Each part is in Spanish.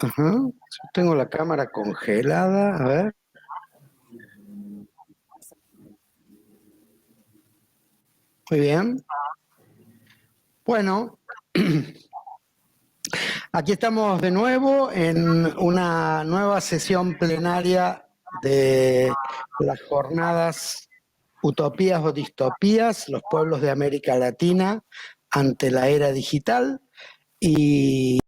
Ajá. Yo tengo la cámara congelada, a ver. Muy bien. Bueno, aquí estamos de nuevo en una nueva sesión plenaria de las jornadas Utopías o Distopías, los pueblos de América Latina ante la era digital. Y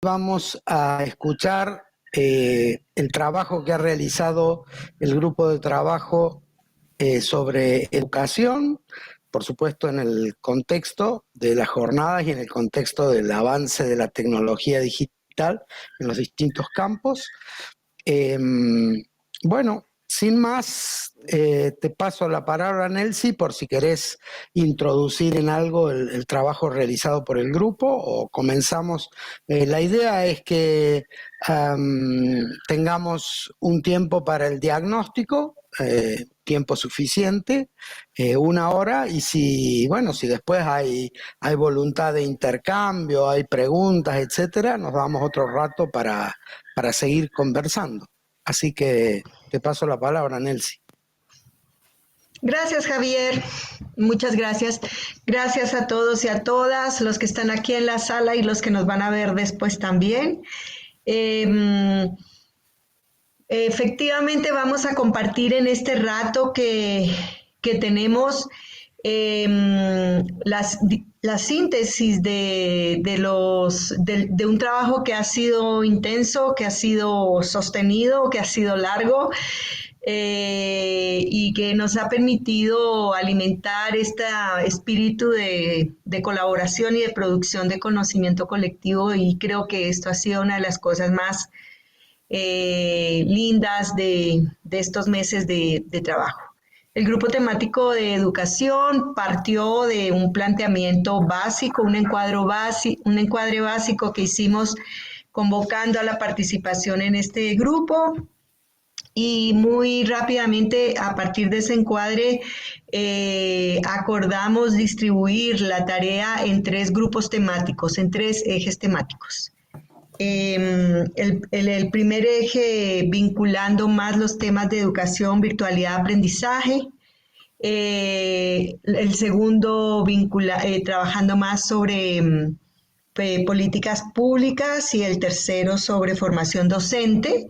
vamos a escuchar el trabajo que ha realizado el grupo de trabajo sobre educación, por supuesto en el contexto de las jornadas y en el contexto del avance de la tecnología digital en los distintos campos. Bueno, sin más, te paso la palabra, Nelsi, por si querés introducir en algo el trabajo realizado por el grupo o comenzamos. La idea es que tengamos un tiempo para el diagnóstico, tiempo suficiente, 1 hora, y si, bueno, si después hay voluntad de intercambio, hay preguntas, etcétera, nos damos otro rato para seguir conversando. Así que te paso la palabra, Nelsi. Gracias, Javier. Muchas gracias. Gracias a todos y a todas los que están aquí en la sala y los que nos van a ver después también. Efectivamente, vamos a compartir en este rato que tenemos la síntesis de un trabajo que ha sido intenso, que ha sido sostenido, que ha sido largo. Y que nos ha permitido alimentar este espíritu de colaboración y de producción de conocimiento colectivo, y creo que esto ha sido una de las cosas más lindas de estos meses de trabajo. El grupo temático de educación partió de un planteamiento básico, un encuadre básico que hicimos convocando a la participación en este grupo. Y muy rápidamente, a partir de ese encuadre, acordamos distribuir la tarea en 3 grupos temáticos, en 3 ejes temáticos. El primer eje vinculando más los temas de educación, virtualidad, aprendizaje. El segundo trabajando más sobre políticas públicas, y el tercero sobre formación docente.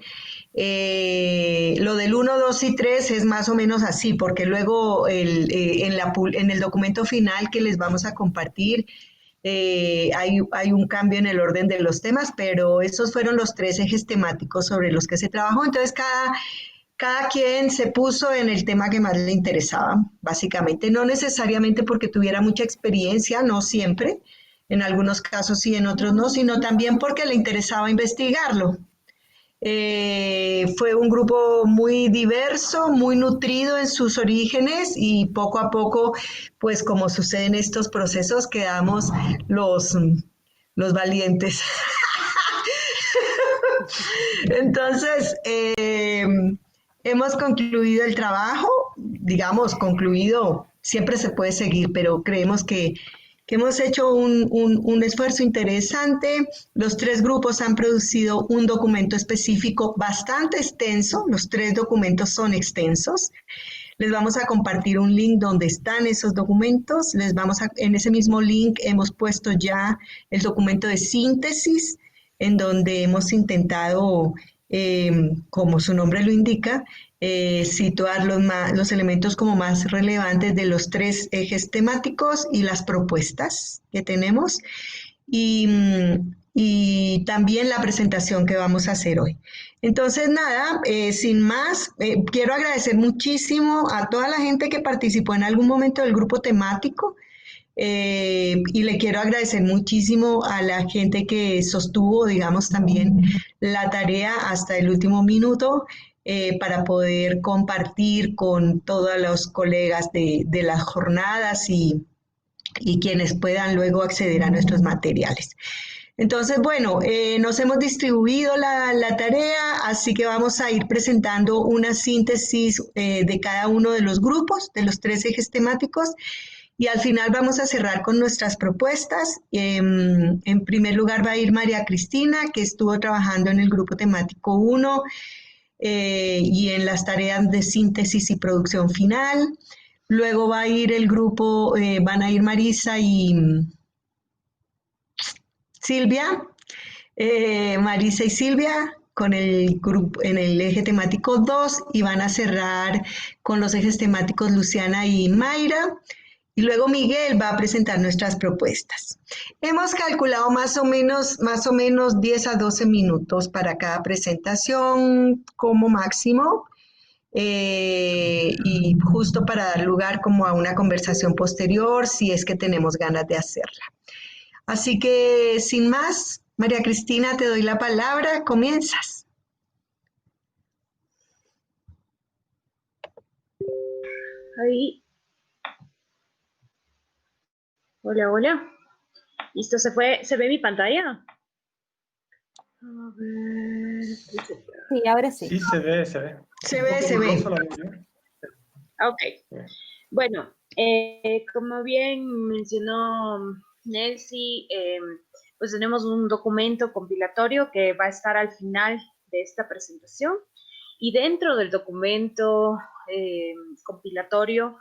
Lo del 1, 2 y 3 es más o menos así, porque luego en el documento final que les vamos a compartir hay un cambio en el orden de los temas, pero esos fueron los 3 ejes temáticos sobre los que se trabajó. Entonces cada quien se puso en el tema que más le interesaba, básicamente, no necesariamente porque tuviera mucha experiencia, no siempre, en algunos casos sí, en otros no, sino también porque le interesaba investigarlo. Fue un grupo muy diverso, muy nutrido en sus orígenes, y poco a poco, pues como sucede en estos procesos, quedamos los valientes. Entonces, hemos concluido el trabajo, digamos, concluido, siempre se puede seguir, pero creemos que hemos hecho un esfuerzo interesante. Los 3 grupos han producido un documento específico bastante extenso, los 3 documentos son extensos. Les vamos a compartir un link donde están esos documentos. En ese mismo link hemos puesto ya el documento de síntesis, en donde hemos intentado, como su nombre lo indica, situar los elementos como más relevantes de los 3 ejes temáticos y las propuestas que tenemos, y también la presentación que vamos a hacer hoy. Entonces, nada, sin más, quiero agradecer muchísimo a toda la gente que participó en algún momento del grupo temático. Y le quiero agradecer muchísimo a la gente que sostuvo, digamos, también la tarea hasta el último minuto, para poder compartir con todos los colegas de las jornadas y quienes puedan luego acceder a nuestros materiales. Entonces, bueno, nos hemos distribuido la tarea, así que vamos a ir presentando una síntesis de cada uno de los grupos, de los 3 ejes temáticos. y al final vamos a cerrar con nuestras propuestas. En primer lugar va a ir María Cristina, que estuvo trabajando en el grupo temático 1 y en las tareas de síntesis y producción final. Luego va a ir el grupo, van a ir Marisa y Silvia, Marisa y Silvia con el grupo en el eje temático 2 y van a cerrar con los ejes temáticos Luciana y Mayra. Y luego Miguel va a presentar nuestras propuestas. Hemos calculado más o menos 10 a 12 minutos para cada presentación como máximo. Y justo para dar lugar como a una conversación posterior si es que tenemos ganas de hacerla. Así que sin más, María Cristina, te doy la palabra, comienzas. Ahí. Hola, hola. ¿Listo? ¿Se ve mi pantalla? A ver. Sí, ahora sí. Sí, se ve, se ve. Se ve. Ok. Bueno, como bien mencionó Nelcy, pues tenemos un documento compilatorio que va a estar al final de esta presentación y dentro del documento compilatorio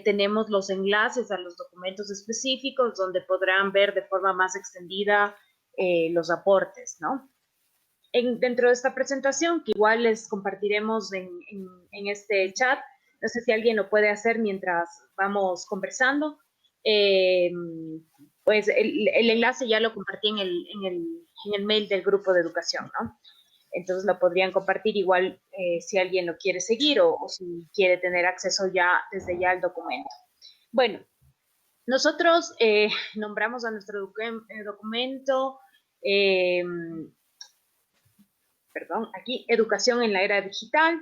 tenemos los enlaces a los documentos específicos donde podrán ver de forma más extendida los aportes, ¿no? Dentro de esta presentación, que igual les compartiremos en este chat, no sé si alguien lo puede hacer mientras vamos conversando, pues el enlace ya lo compartí en el mail del grupo de educación, ¿no? Entonces lo podrían compartir igual si alguien lo quiere seguir o si quiere tener acceso ya desde ya al documento. Bueno, nosotros nombramos a nuestro documento, aquí, Educación en la Era Digital,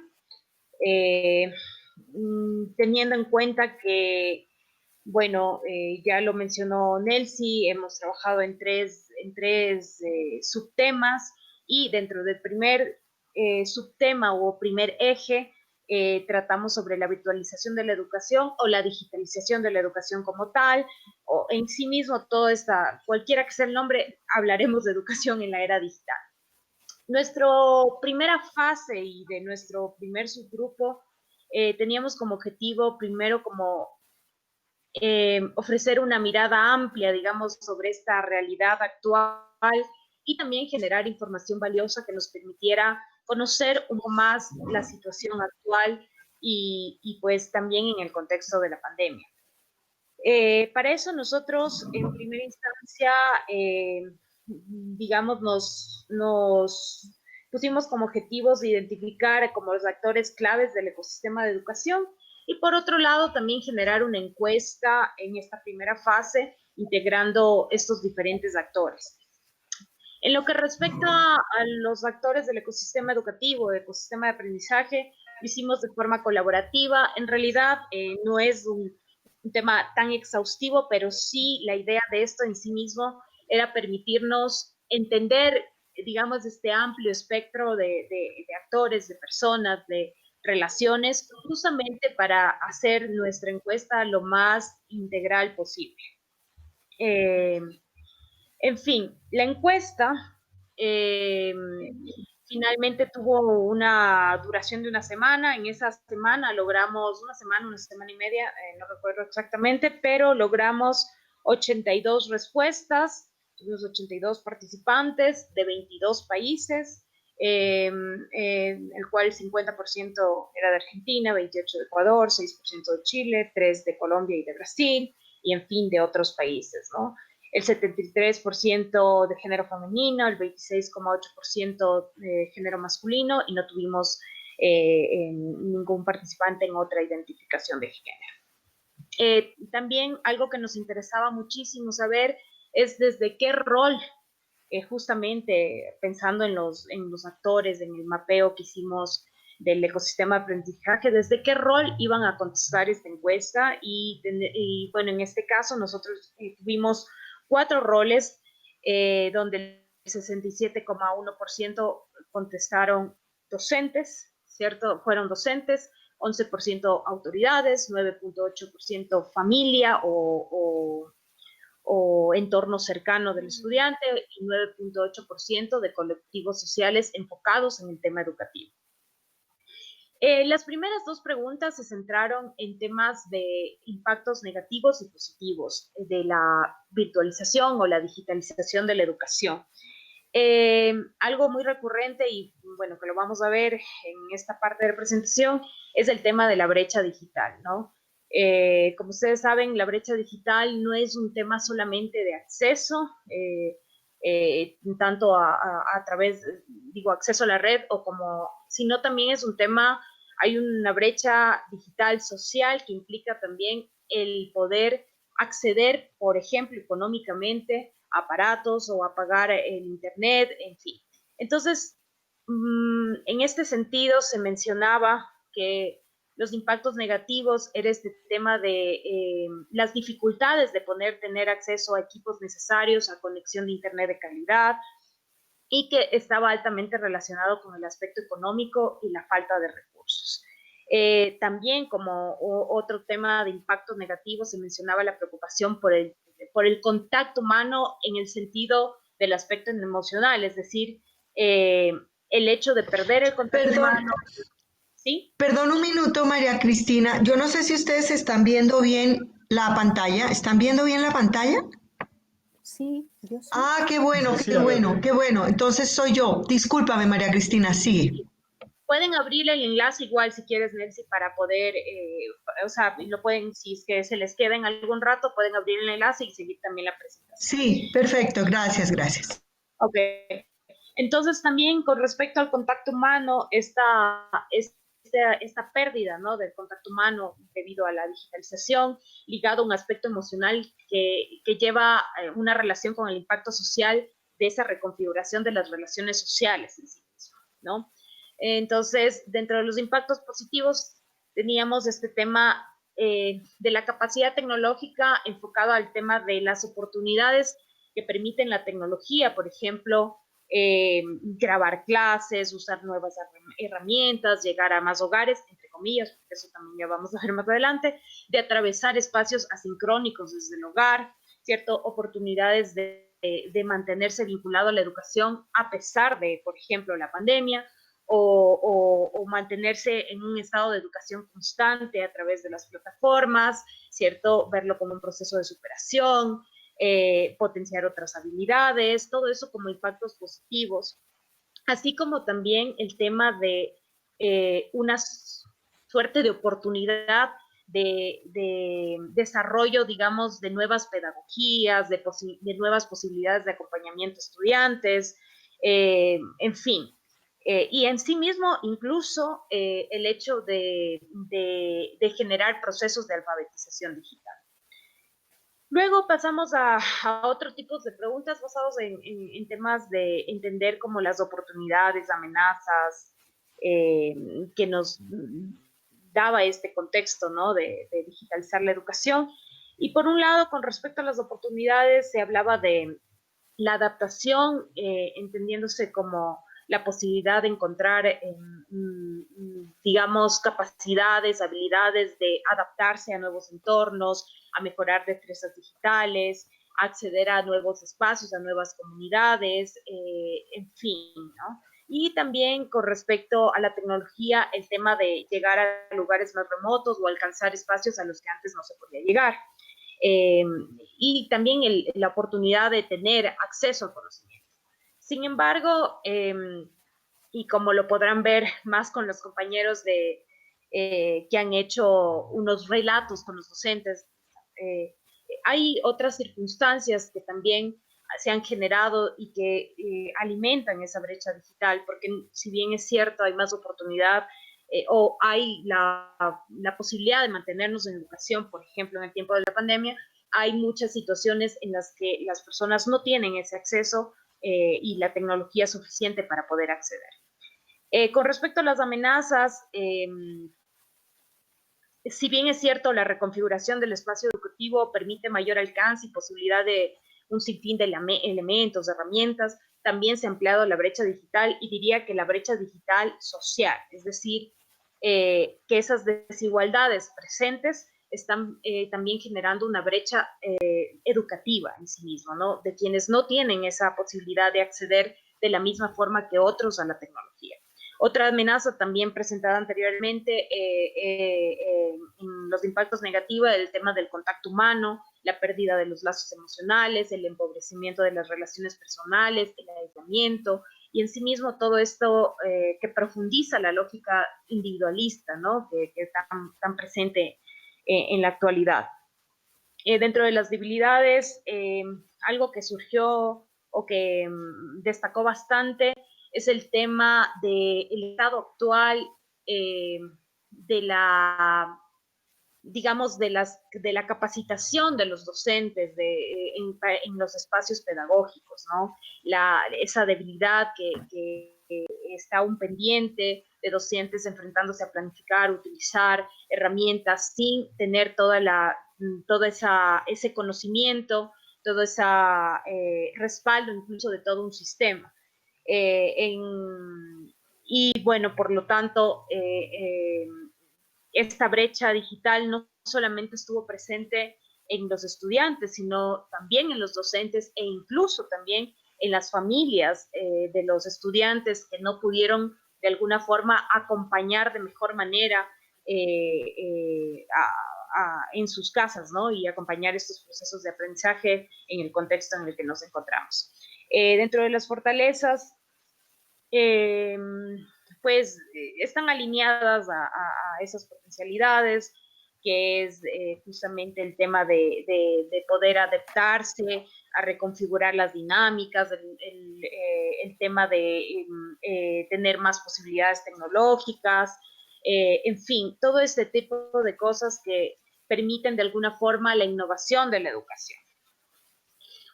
teniendo en cuenta que, bueno, ya lo mencionó Nelcy, hemos trabajado en tres subtemas y dentro del primer subtema o primer eje tratamos sobre la virtualización de la educación o la digitalización de la educación como tal, o en sí mismo cualquiera que sea el nombre, hablaremos de educación en la era digital. Nuestra primera fase y de nuestro primer subgrupo teníamos como objetivo primero como ofrecer una mirada amplia, digamos, sobre esta realidad actual y también generar información valiosa que nos permitiera conocer un poco más la situación actual y pues también en el contexto de la pandemia. Para eso nosotros en primera instancia digamos, nos pusimos como objetivos de identificar como los actores claves del ecosistema de educación y por otro lado también generar una encuesta en esta primera fase integrando estos diferentes actores. En lo que respecta a los actores del ecosistema educativo, del ecosistema de aprendizaje, lo hicimos de forma colaborativa. En realidad no es un tema tan exhaustivo, pero sí la idea de esto en sí mismo era permitirnos entender, digamos, este amplio espectro de actores, de personas, de relaciones, justamente para hacer nuestra encuesta lo más integral posible. En fin, la encuesta finalmente tuvo una duración de una semana. En esa semana logramos, una semana y media, no recuerdo exactamente, pero logramos 82 respuestas, tuvimos 82 participantes de 22 países, el cual el 50% era de Argentina, 28% de Ecuador, 6% de Chile, 3% de Colombia y de Brasil, y en fin, de otros países, ¿no? El 73% de género femenino, el 26,8% de género masculino y no tuvimos ningún participante en otra identificación de género. También algo que nos interesaba muchísimo saber es desde qué rol, justamente pensando en los actores, en el mapeo que hicimos del ecosistema de aprendizaje, desde qué rol iban a contestar esta encuesta y bueno, en este caso nosotros tuvimos 4 roles donde el 67,1% contestaron docentes, ¿cierto? Fueron docentes, 11% autoridades, 9.8% familia o entorno cercano del estudiante y 9.8% de colectivos sociales enfocados en el tema educativo. Las primeras dos preguntas se centraron en temas de impactos negativos y positivos de la virtualización o la digitalización de la educación. Algo muy recurrente y bueno, que lo vamos a ver en esta parte de la presentación es el tema de la brecha digital, ¿no? Como ustedes saben, la brecha digital no es un tema solamente de acceso, tanto a través, digo, acceso a la red o como, sino también es un tema, hay una brecha digital social que implica también el poder acceder, por ejemplo, económicamente a aparatos o a pagar el internet, en fin. Entonces, en este sentido se mencionaba que los impactos negativos era este tema de las dificultades de tener acceso a equipos necesarios, a conexión de internet de calidad, y que estaba altamente relacionado con el aspecto económico y la falta de recursos. También como otro tema de impactos negativos se mencionaba la preocupación por el contacto humano en el sentido del aspecto emocional, es decir, el hecho de perder el contacto humano. ¿Sí? Perdón un minuto, María Cristina. Yo no sé si ustedes están viendo bien la pantalla. ¿Están viendo bien la pantalla? Sí, yo sí. Ah, qué bueno, Sí, qué bueno, qué bueno. Entonces soy yo. Discúlpame, María Cristina, sigue. Pueden abrir el enlace igual si quieres, Nancy, para poder, o sea, lo pueden, si es que se les queda en algún rato, pueden abrir el enlace y seguir también la presentación. Sí, perfecto, gracias, gracias. Ok. Entonces también con respecto al contacto humano, esta pérdida, ¿no?, del contacto humano debido a la digitalización, ligado a un aspecto emocional que lleva una relación con el impacto social de esa reconfiguración de las relaciones sociales en sí mismo, ¿no? Entonces, dentro de los impactos positivos teníamos este tema de la capacidad tecnológica enfocado al tema de las oportunidades que permiten la tecnología, por ejemplo, grabar clases, usar nuevas herramientas, llegar a más hogares, entre comillas, porque eso también ya vamos a ver más adelante, de atravesar espacios asincrónicos desde el hogar, ¿cierto? Oportunidades de mantenerse vinculado a la educación a pesar de, por ejemplo, la pandemia, o mantenerse en un estado de educación constante a través de las plataformas, ¿cierto? Verlo como un proceso de superación, potenciar otras habilidades, todo eso como impactos positivos, así como también el tema de una suerte de oportunidad de desarrollo, digamos, de nuevas pedagogías, de nuevas posibilidades de acompañamiento a estudiantes, en fin. Y en sí mismo, incluso el hecho de generar procesos de alfabetización digital. Luego pasamos a otro tipo de preguntas basados en temas de entender como las oportunidades, amenazas que nos daba este contexto, ¿no?, de digitalizar la educación. Y por un lado, con respecto a las oportunidades, se hablaba de la adaptación, entendiéndose como la posibilidad de encontrar, digamos, capacidades, habilidades de adaptarse a nuevos entornos, a mejorar destrezas digitales, a acceder a nuevos espacios, a nuevas comunidades, en fin, ¿no? Y también con respecto a la tecnología, el tema de llegar a lugares más remotos o alcanzar espacios a los que antes no se podía llegar. Y también la oportunidad de tener acceso al conocimiento. Sin embargo, y como lo podrán ver más con los compañeros que han hecho unos relatos con los docentes, hay otras circunstancias que también se han generado y que alimentan esa brecha digital, porque si bien es cierto, hay más oportunidad o hay la posibilidad de mantenernos en educación, por ejemplo, en el tiempo de la pandemia, hay muchas situaciones en las que las personas no tienen ese acceso y la tecnología suficiente para poder acceder. Con respecto a las amenazas, si bien es cierto, la reconfiguración del espacio educativo permite mayor alcance y posibilidad de un sinfín de elementos, de herramientas, también se ha ampliado la brecha digital y diría que la brecha digital social, es decir, que esas desigualdades presentes están también generando una brecha educativa en sí mismo, ¿no? De quienes no tienen esa posibilidad de acceder de la misma forma que otros a la tecnología. Otra amenaza también presentada anteriormente en los impactos negativos, el tema del contacto humano, la pérdida de los lazos emocionales, el empobrecimiento de las relaciones personales, el aislamiento, y en sí mismo todo esto que profundiza la lógica individualista, ¿no? que está tan presente en la actualidad. Dentro de las debilidades, algo que surgió o que destacó bastante es el tema del estado actual de la, digamos, de la capacitación de los docentes en los espacios pedagógicos, ¿no? Esa debilidad que está aún pendiente de docentes enfrentándose a planificar, utilizar herramientas sin tener ese conocimiento, todo ese respaldo incluso de todo un sistema. Y bueno, por lo tanto, esta brecha digital no solamente estuvo presente en los estudiantes, sino también en los docentes e incluso también en las familias de los estudiantes que no pudieron de alguna forma acompañar de mejor manera en sus casas, ¿no? Y acompañar estos procesos de aprendizaje en el contexto en el que nos encontramos. Dentro de las fortalezas, pues están alineadas a esas potencialidades, que es justamente el tema de poder adaptarse, a reconfigurar las dinámicas, el tema de tener más posibilidades tecnológicas, en fin, todo este tipo de cosas que permiten de alguna forma la innovación de la educación.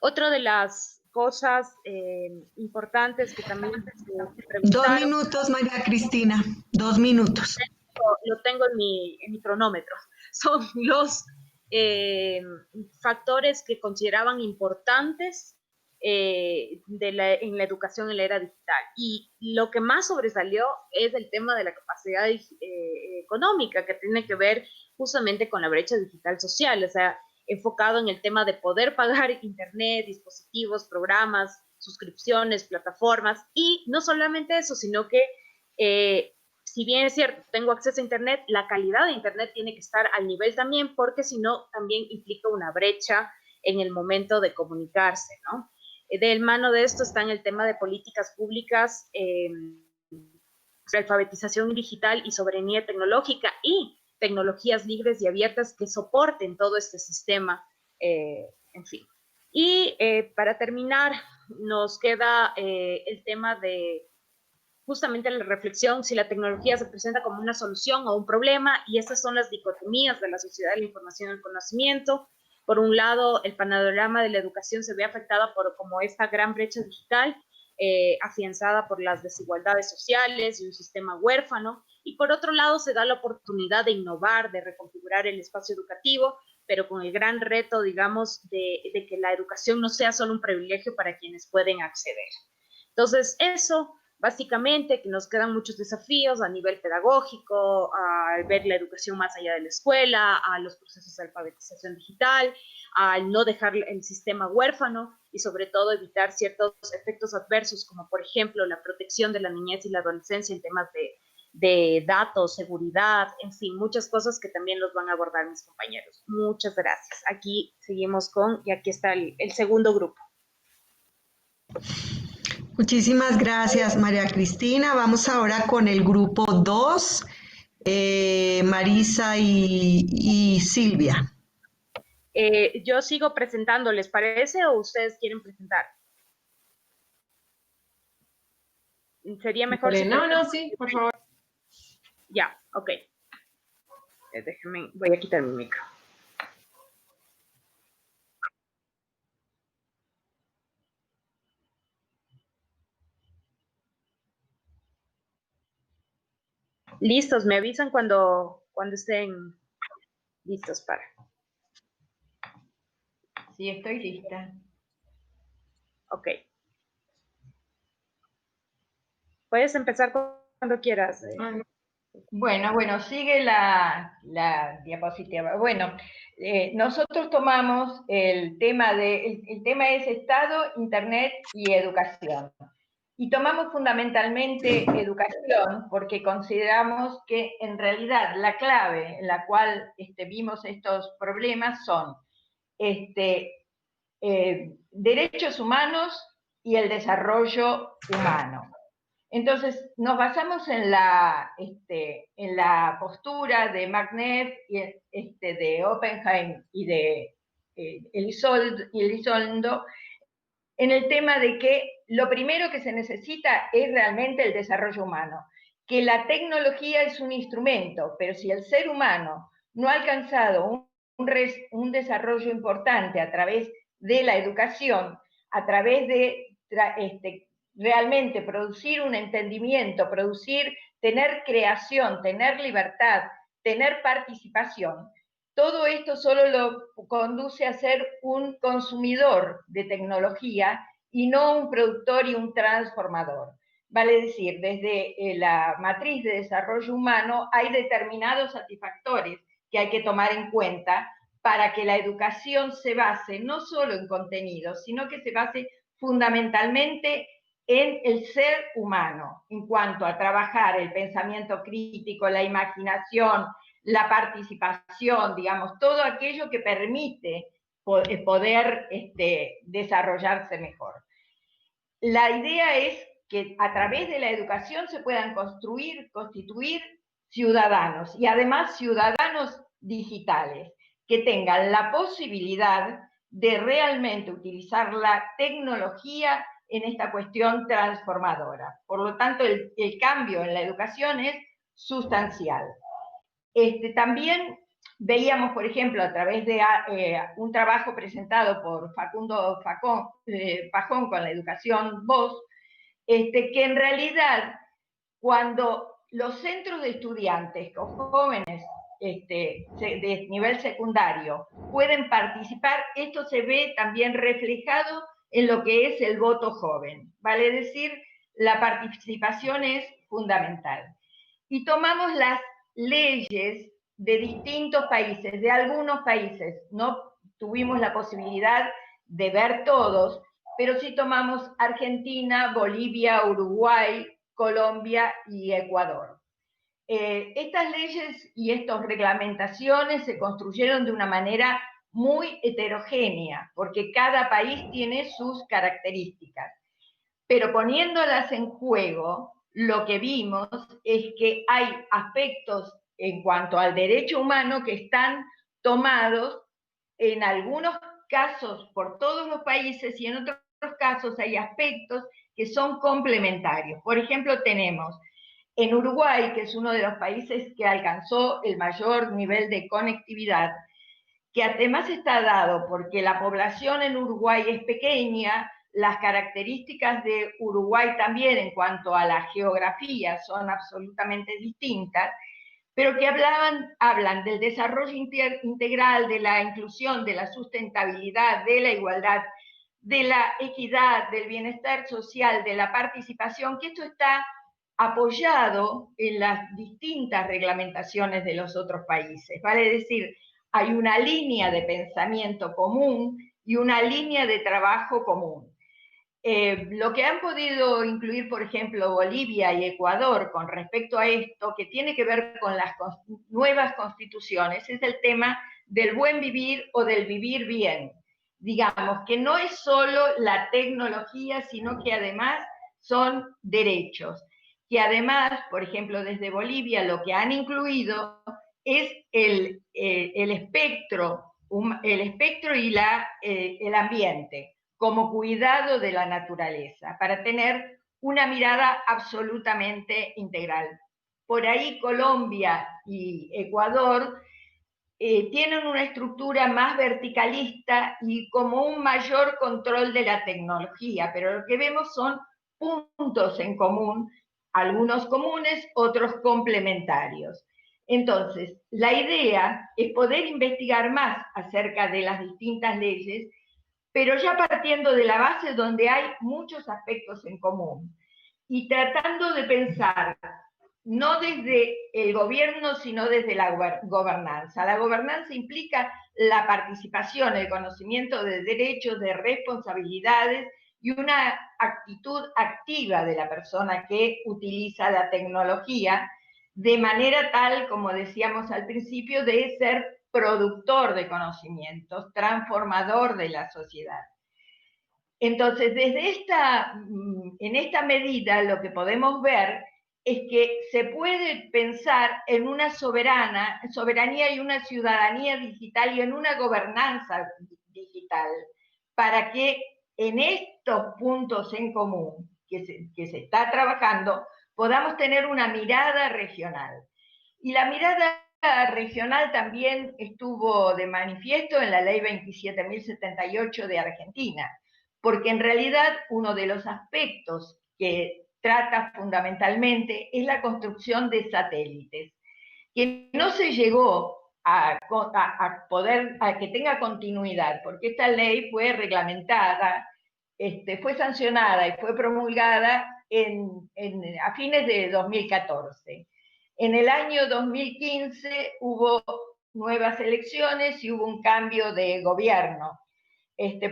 Otra de las cosas importantes que también se preguntaron. 2 minutos, María Cristina, 2 minutos. Lo tengo en mi cronómetro. Son los factores que consideraban importantes en la educación en la era digital. Y lo que más sobresalió es el tema de la capacidad económica, que tiene que ver justamente con la brecha digital social, o sea, enfocado en el tema de poder pagar internet, dispositivos, programas, suscripciones, plataformas, y no solamente eso, sino que si bien es cierto, tengo acceso a internet, la calidad de internet tiene que estar al nivel también, porque si no, también implica una brecha en el momento de comunicarse, ¿no? De mano de esto está en el tema de políticas públicas, alfabetización digital y soberanía tecnológica y tecnologías libres y abiertas que soporten todo este sistema, en fin. Y para terminar, nos queda el tema de justamente la reflexión si la tecnología se presenta como una solución o un problema, y estas son las dicotomías de la sociedad de la información y el conocimiento. Por un lado, el panorama de la educación se ve afectado por como esta gran brecha digital, afianzada por las desigualdades sociales y un sistema huérfano, y por otro lado se da la oportunidad de innovar, de reconfigurar el espacio educativo, pero con el gran reto, digamos, de que la educación no sea solo un privilegio para quienes pueden acceder. Entonces, eso básicamente, que nos quedan muchos desafíos a nivel pedagógico, al ver la educación más allá de la escuela, a los procesos de alfabetización digital, al no dejar el sistema huérfano y sobre todo evitar ciertos efectos adversos, como por ejemplo la protección de la niñez y la adolescencia en temas de datos, seguridad, en fin, muchas cosas que también los van a abordar mis compañeros. Muchas gracias. Aquí seguimos y aquí está el segundo grupo. Muchísimas gracias, María Cristina. Vamos ahora con el grupo 2, Marisa y Silvia. Yo sigo presentando, ¿les parece o ustedes quieren presentar? Sería mejor. No, sí, por favor. Ya, ok. Déjenme, voy a quitar mi micro. Listos, me avisan cuando estén listos para. Sí, estoy lista. Ok. Puedes empezar cuando quieras. No. Bueno, sigue la diapositiva. Bueno, nosotros tomamos el tema el tema es Estado, Internet y educación. Y tomamos fundamentalmente educación porque consideramos que en realidad la clave en la cual vimos estos problemas son derechos humanos y el desarrollo humano. Entonces, nos basamos en la postura de Magnet, de Oppenheim y de Elizondo, en el tema de que lo primero que se necesita es realmente el desarrollo humano, que la tecnología es un instrumento, pero si el ser humano no ha alcanzado un desarrollo importante a través de la educación, a través de realmente producir un entendimiento, tener creación, tener libertad, tener participación, todo esto solo lo conduce a ser un consumidor de tecnología y no un productor y un transformador. Vale decir, desde la matriz de desarrollo humano hay determinados satisfactores que hay que tomar en cuenta para que la educación se base no solo en contenidos, sino que se base fundamentalmente en el ser humano, en cuanto a trabajar el pensamiento crítico, la imaginación, la participación, digamos, todo aquello que permite poder desarrollarse mejor. La idea es que a través de la educación se puedan constituir ciudadanos y además ciudadanos digitales que tengan la posibilidad de realmente utilizar la tecnología en esta cuestión transformadora. Por lo tanto, el cambio en la educación es sustancial. También veíamos, por ejemplo, a través de un trabajo presentado por Facundo Pajón con la educación Voz, que en realidad cuando los centros de estudiantes o jóvenes de nivel secundario pueden participar, esto se ve también reflejado en lo que es el voto joven. Vale decir, la participación es fundamental. Y tomamos las leyes de distintos países, de algunos países. No tuvimos la posibilidad de ver todos, pero sí tomamos Argentina, Bolivia, Uruguay, Colombia y Ecuador. Estas leyes y estas reglamentaciones se construyeron de una manera muy heterogénea, porque cada país tiene sus características. Pero poniéndolas en juego, lo que vimos es que hay aspectos en cuanto al derecho humano que están tomados en algunos casos por todos los países y en otros casos hay aspectos que son complementarios. Por ejemplo, tenemos en Uruguay, que es uno de los países que alcanzó el mayor nivel de conectividad, que además está dado porque la población en Uruguay es pequeña, las características de Uruguay también en cuanto a la geografía son absolutamente distintas, pero que hablan del desarrollo integral, de la inclusión, de la sustentabilidad, de la igualdad, de la equidad, del bienestar social, de la participación, que esto está apoyado en las distintas reglamentaciones de los otros países. Vale decir, hay una línea de pensamiento común y una línea de trabajo común. Lo que han podido incluir, por ejemplo, Bolivia y Ecuador con respecto a esto, que tiene que ver con las nuevas constituciones, es el tema del buen vivir o del vivir bien. Digamos, que no es solo la tecnología, sino que además son derechos. Que además, por ejemplo, desde Bolivia lo que han incluido es el espectro y el ambiente como cuidado de la naturaleza, para tener una mirada absolutamente integral. Por ahí Colombia y Ecuador tienen una estructura más verticalista y como un mayor control de la tecnología, pero lo que vemos son puntos en común, algunos comunes, otros complementarios. Entonces, la idea es poder investigar más acerca de las distintas leyes, pero ya partiendo de la base donde hay muchos aspectos en común y tratando de pensar no desde el gobierno, sino desde la gobernanza. La gobernanza implica la participación, el conocimiento de derechos, de responsabilidades y una actitud activa de la persona que utiliza la tecnología, de manera tal, como decíamos al principio, de ser productor de conocimientos, transformador de la sociedad. Entonces, en esta medida lo que podemos ver es que se puede pensar en una soberanía y una ciudadanía digital y en una gobernanza digital, para que en estos puntos en común que se está trabajando podamos tener una mirada regional. Y la mirada regional también estuvo de manifiesto en la ley 27.078 de Argentina, porque en realidad uno de los aspectos que trata fundamentalmente es la construcción de satélites, que no se llegó a que tenga continuidad, porque esta ley fue reglamentada, fue sancionada y fue promulgada a fines de 2014. En el año 2015 hubo nuevas elecciones y hubo un cambio de gobierno.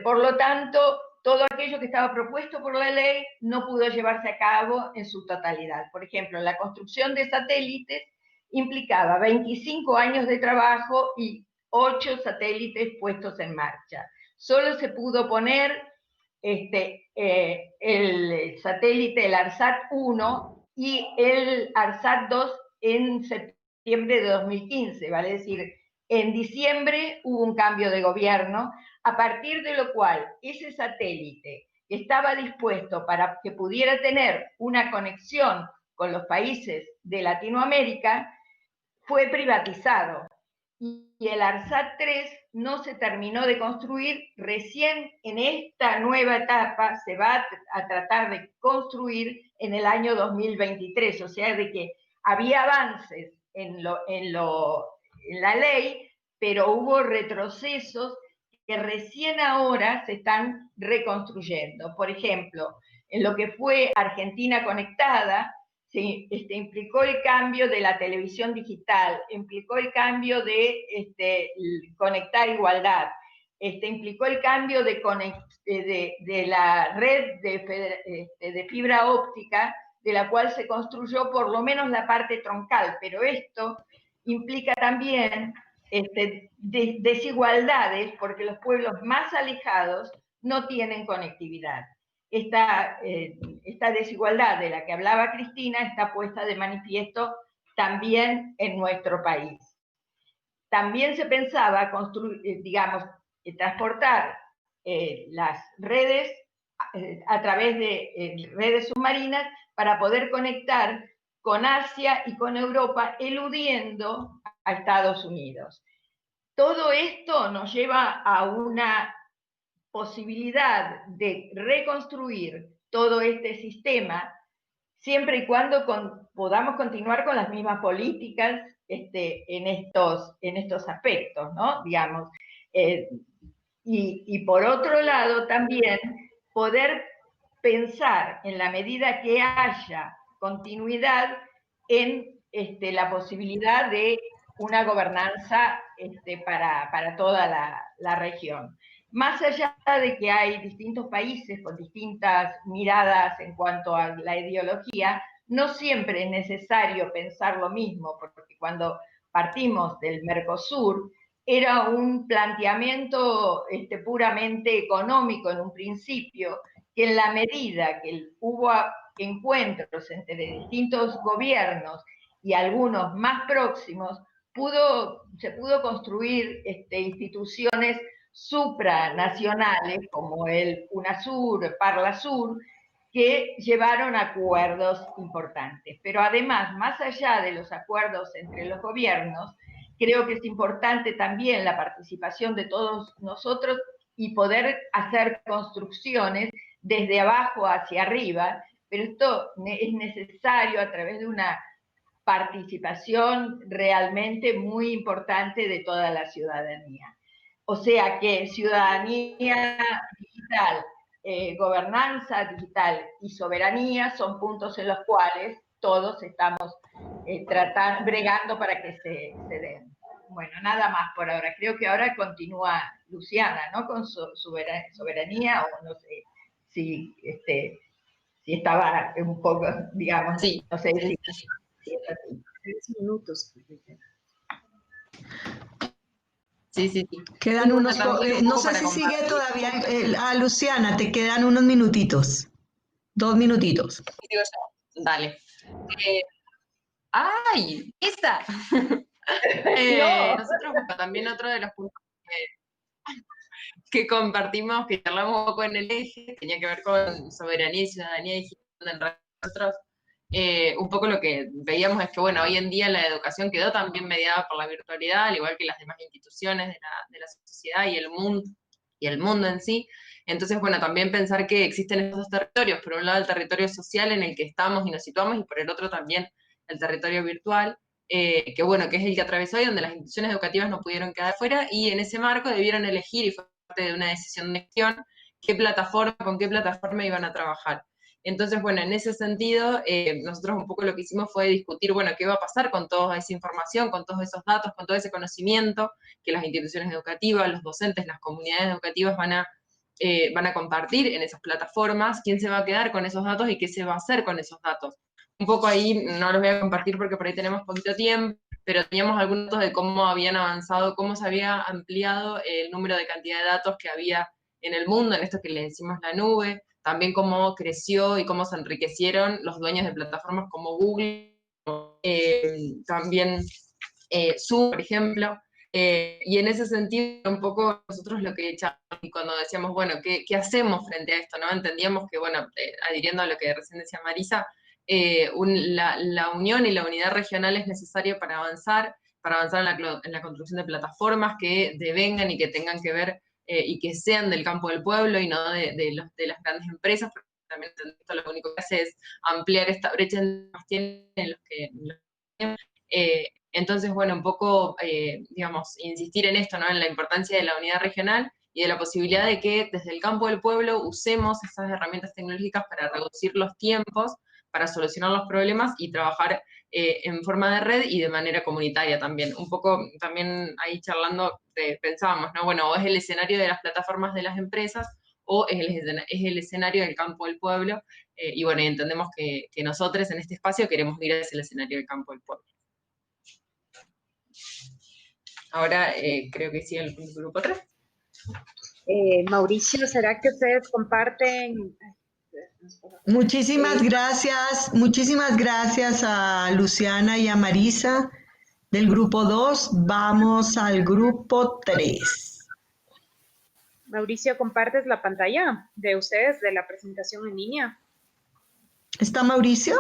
Por lo tanto, todo aquello que estaba propuesto por la ley no pudo llevarse a cabo en su totalidad. Por ejemplo, la construcción de satélites implicaba 25 años de trabajo y 8 satélites puestos en marcha. Solo se pudo poner el satélite, el ARSAT-1 y el ARSAT-2 en septiembre de 2015, vale decir, en diciembre hubo un cambio de gobierno, a partir de lo cual ese satélite que estaba dispuesto para que pudiera tener una conexión con los países de Latinoamérica, fue privatizado. Y el ARSAT-3 no se terminó de construir, recién en esta nueva etapa se va a tratar de construir en el año 2023, o sea, de que había avances en la ley, pero hubo retrocesos que recién ahora se están reconstruyendo. Por ejemplo, en lo que fue Argentina Conectada, implicó el cambio de la televisión digital, implicó el cambio de Conectar Igualdad, implicó el cambio de la red de fibra óptica, de la cual se construyó por lo menos la parte troncal, pero esto implica también desigualdades, porque los pueblos más alejados no tienen conectividad. Esta desigualdad de la que hablaba Cristina está puesta de manifiesto también en nuestro país. También se pensaba transportar las redes a través de redes submarinas para poder conectar con Asia y con Europa, eludiendo a Estados Unidos. Todo esto nos lleva a una posibilidad de reconstruir todo este sistema, siempre y cuando podamos continuar con las mismas políticas en estos aspectos, ¿no? Digamos. Y por otro lado, también poder pensar, en la medida que haya continuidad, en la posibilidad de una gobernanza para toda la región. Más allá de que hay distintos países con distintas miradas en cuanto a la ideología, no siempre es necesario pensar lo mismo, porque cuando partimos del Mercosur, era un planteamiento puramente económico en un principio, que en la medida que hubo encuentros entre distintos gobiernos y algunos más próximos, se pudo construir instituciones supranacionales como el UNASUR, Parlasur, que llevaron a acuerdos importantes. Pero además, más allá de los acuerdos entre los gobiernos, creo que es importante también la participación de todos nosotros y poder hacer construcciones desde abajo hacia arriba, pero esto es necesario a través de una participación realmente muy importante de toda la ciudadanía. O sea que ciudadanía digital, gobernanza digital y soberanía son puntos en los cuales todos estamos bregando para que se den. Bueno, nada más por ahora. Creo que ahora continúa Luciana, ¿no? Con su soberanía, o no sé si estaba un poco, digamos, Sí. no sé si es así. 3 minutos. Sí. Quedan unos, También un no poco sé para si sigue compartir. todavía, Luciana, te quedan unos minutitos, 2 minutitos. Digo yo, dale. ¡Ay! ¡Esa! No. Nosotros, bueno, también otro de los puntos que compartimos, que charlamos un poco en el eje, tenía que ver con soberanía y ciudadanía digital. En realidad nosotros, un poco lo que veíamos es que, bueno, hoy en día la educación quedó también mediada por la virtualidad, al igual que las demás instituciones de la sociedad y el mundo en sí. Entonces, bueno, también pensar que existen estos dos territorios, por un lado el territorio social en el que estamos y nos situamos, y por el otro también el territorio virtual, que bueno, que es el que atravesó y donde las instituciones educativas no pudieron quedar fuera, y en ese marco debieron elegir, y fue parte de una decisión de gestión, con qué plataforma iban a trabajar. Entonces, bueno, en ese sentido, nosotros un poco lo que hicimos fue discutir, bueno, qué va a pasar con toda esa información, con todos esos datos, con todo ese conocimiento que las instituciones educativas, los docentes, las comunidades educativas van a compartir en esas plataformas, quién se va a quedar con esos datos y qué se va a hacer con esos datos. Un poco ahí, no los voy a compartir porque por ahí tenemos poquito tiempo, pero teníamos algunos datos de cómo habían avanzado, cómo se había ampliado el número de cantidad de datos que había en el mundo, en esto que le decimos la nube, también cómo creció y cómo se enriquecieron los dueños de plataformas como Google, también Zoom, por ejemplo. Y en ese sentido, un poco nosotros lo que echamos cuando decíamos, bueno, ¿qué hacemos frente a esto? ¿No? Entendíamos que, bueno, adhiriendo a lo que recién decía Marisa, la unión y la unidad regional es necesario para avanzar en la construcción de plataformas que devengan y que tengan que ver y que sean del campo del pueblo y no de las grandes empresas, porque también esto lo único que hace es ampliar esta brecha en los que entonces, bueno, un poco, digamos, insistir en esto, ¿no? En la importancia de la unidad regional y de la posibilidad de que desde el campo del pueblo usemos esas herramientas tecnológicas para reducir los tiempos, para solucionar los problemas y trabajar en forma de red y de manera comunitaria también. Un poco también ahí charlando pensábamos, ¿no? Bueno, o es el escenario de las plataformas de las empresas o es el escenario del campo del pueblo, y bueno, y entendemos que nosotros en este espacio queremos ir hacia el escenario del campo del pueblo. Ahora creo que sigue el grupo 3. Mauricio, ¿será que ustedes comparten? Muchísimas gracias a Luciana y a Marisa del grupo 2. Vamos al grupo 3. Mauricio, ¿compartes la pantalla de ustedes de la presentación en línea? ¿Está Mauricio?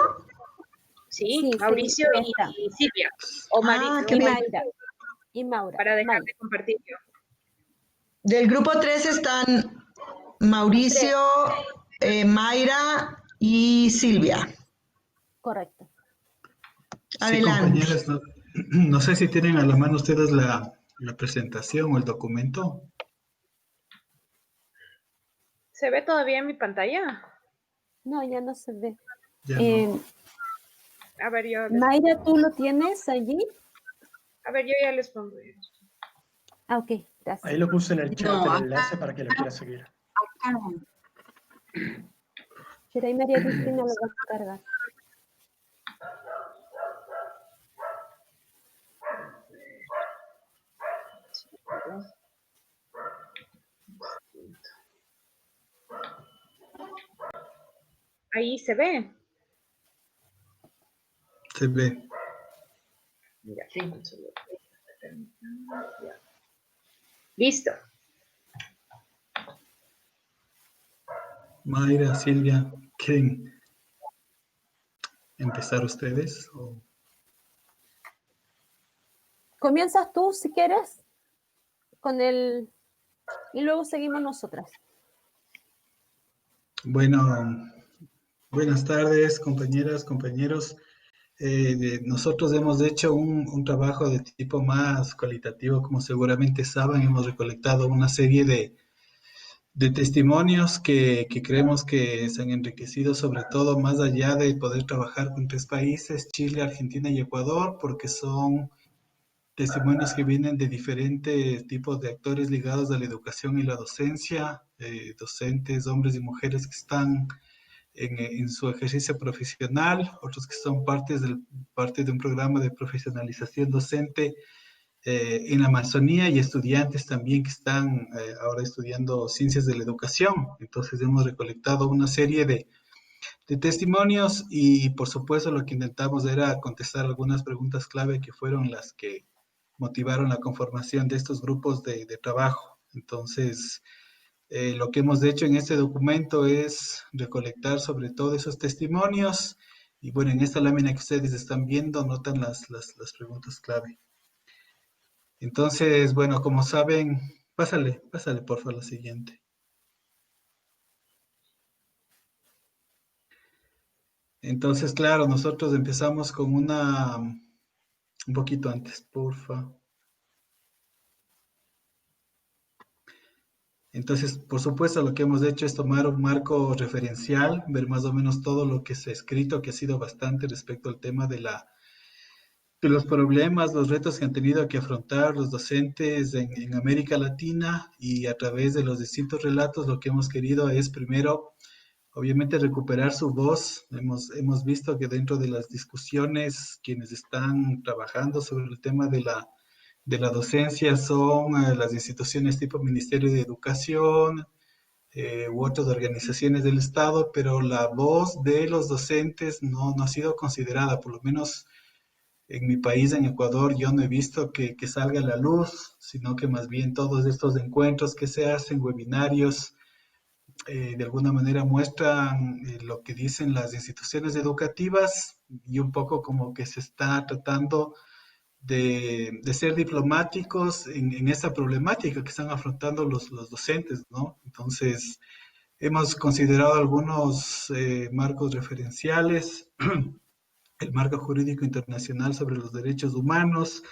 Sí, Sí, Mauricio sí, y Silvia. O qué Y bien. Mayra. Y Maura. Para dejar Mayra. de compartir yo. Del grupo 3 están Mauricio, Mayra y Silvia. Correcto. Adelante. Sí, compañeras, no sé si tienen a la mano ustedes la presentación o el documento. ¿Se ve todavía en mi pantalla? No, ya no se ve. Ya no. A ver, Mayra, ¿tú lo tienes allí? yo ya les pongo. Ah, ok, gracias. Ahí lo puse en el chat, No, el enlace para que lo quiera seguir. Pero ahí María Cristina lo va a cargar. Ahí se ve. Se ve. Ya, sí. Listo. Mayra, Silvia, ¿quieren empezar ustedes? Comienzas tú, si quieres, con el... Y luego seguimos nosotras. Bueno, buenas tardes, compañeras, compañeros. Nosotros hemos hecho un trabajo de tipo más cualitativo, como seguramente saben, hemos recolectado una serie de testimonios que creemos que se han enriquecido, sobre todo más allá de poder trabajar con 3 países, Chile, Argentina y Ecuador, porque son testimonios que vienen de diferentes tipos de actores ligados a la educación y la docencia, docentes, hombres y mujeres que están en su ejercicio profesional, otros que son parte de un programa de profesionalización docente en la Amazonía, y estudiantes también que están ahora estudiando ciencias de la educación. Entonces hemos recolectado una serie de testimonios y por supuesto lo que intentamos era contestar algunas preguntas clave que fueron las que motivaron la conformación de estos grupos de trabajo. Entonces, lo que hemos hecho en este documento es recolectar sobre todo esos testimonios y bueno, en esta lámina que ustedes están viendo notan las preguntas clave. Entonces, bueno, como saben, pásale por favor la siguiente. Entonces, claro, nosotros empezamos con un poquito antes, porfa. Entonces, por supuesto, lo que hemos hecho es tomar un marco referencial, ver más o menos todo lo que se ha escrito, que ha sido bastante respecto al tema de los problemas, los retos que han tenido que afrontar los docentes en América Latina, y a través de los distintos relatos lo que hemos querido es primero, obviamente, recuperar su voz. Hemos visto que dentro de las discusiones, quienes están trabajando sobre el tema de la docencia son las instituciones tipo Ministerio de Educación u otras organizaciones del Estado, pero la voz de los docentes no ha sido considerada, por lo menos en mi país, en Ecuador, yo no he visto que salga a la luz, sino que más bien todos estos encuentros que se hacen, webinarios, de alguna manera muestran lo que dicen las instituciones educativas, y un poco como que se está tratando de ser diplomáticos en esa problemática que están afrontando los docentes, ¿no? Entonces, hemos considerado algunos marcos referenciales, el marco jurídico internacional sobre los derechos humanos,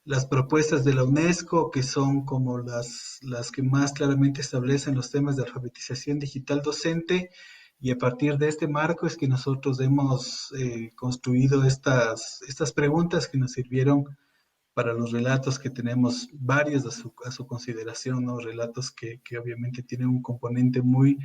las propuestas de la UNESCO, que son como las que más claramente establecen los temas de alfabetización digital docente, y a partir de este marco es que nosotros hemos construido estas preguntas que nos sirvieron para los relatos, que tenemos varios a su consideración, ¿no? Relatos que obviamente tienen un componente muy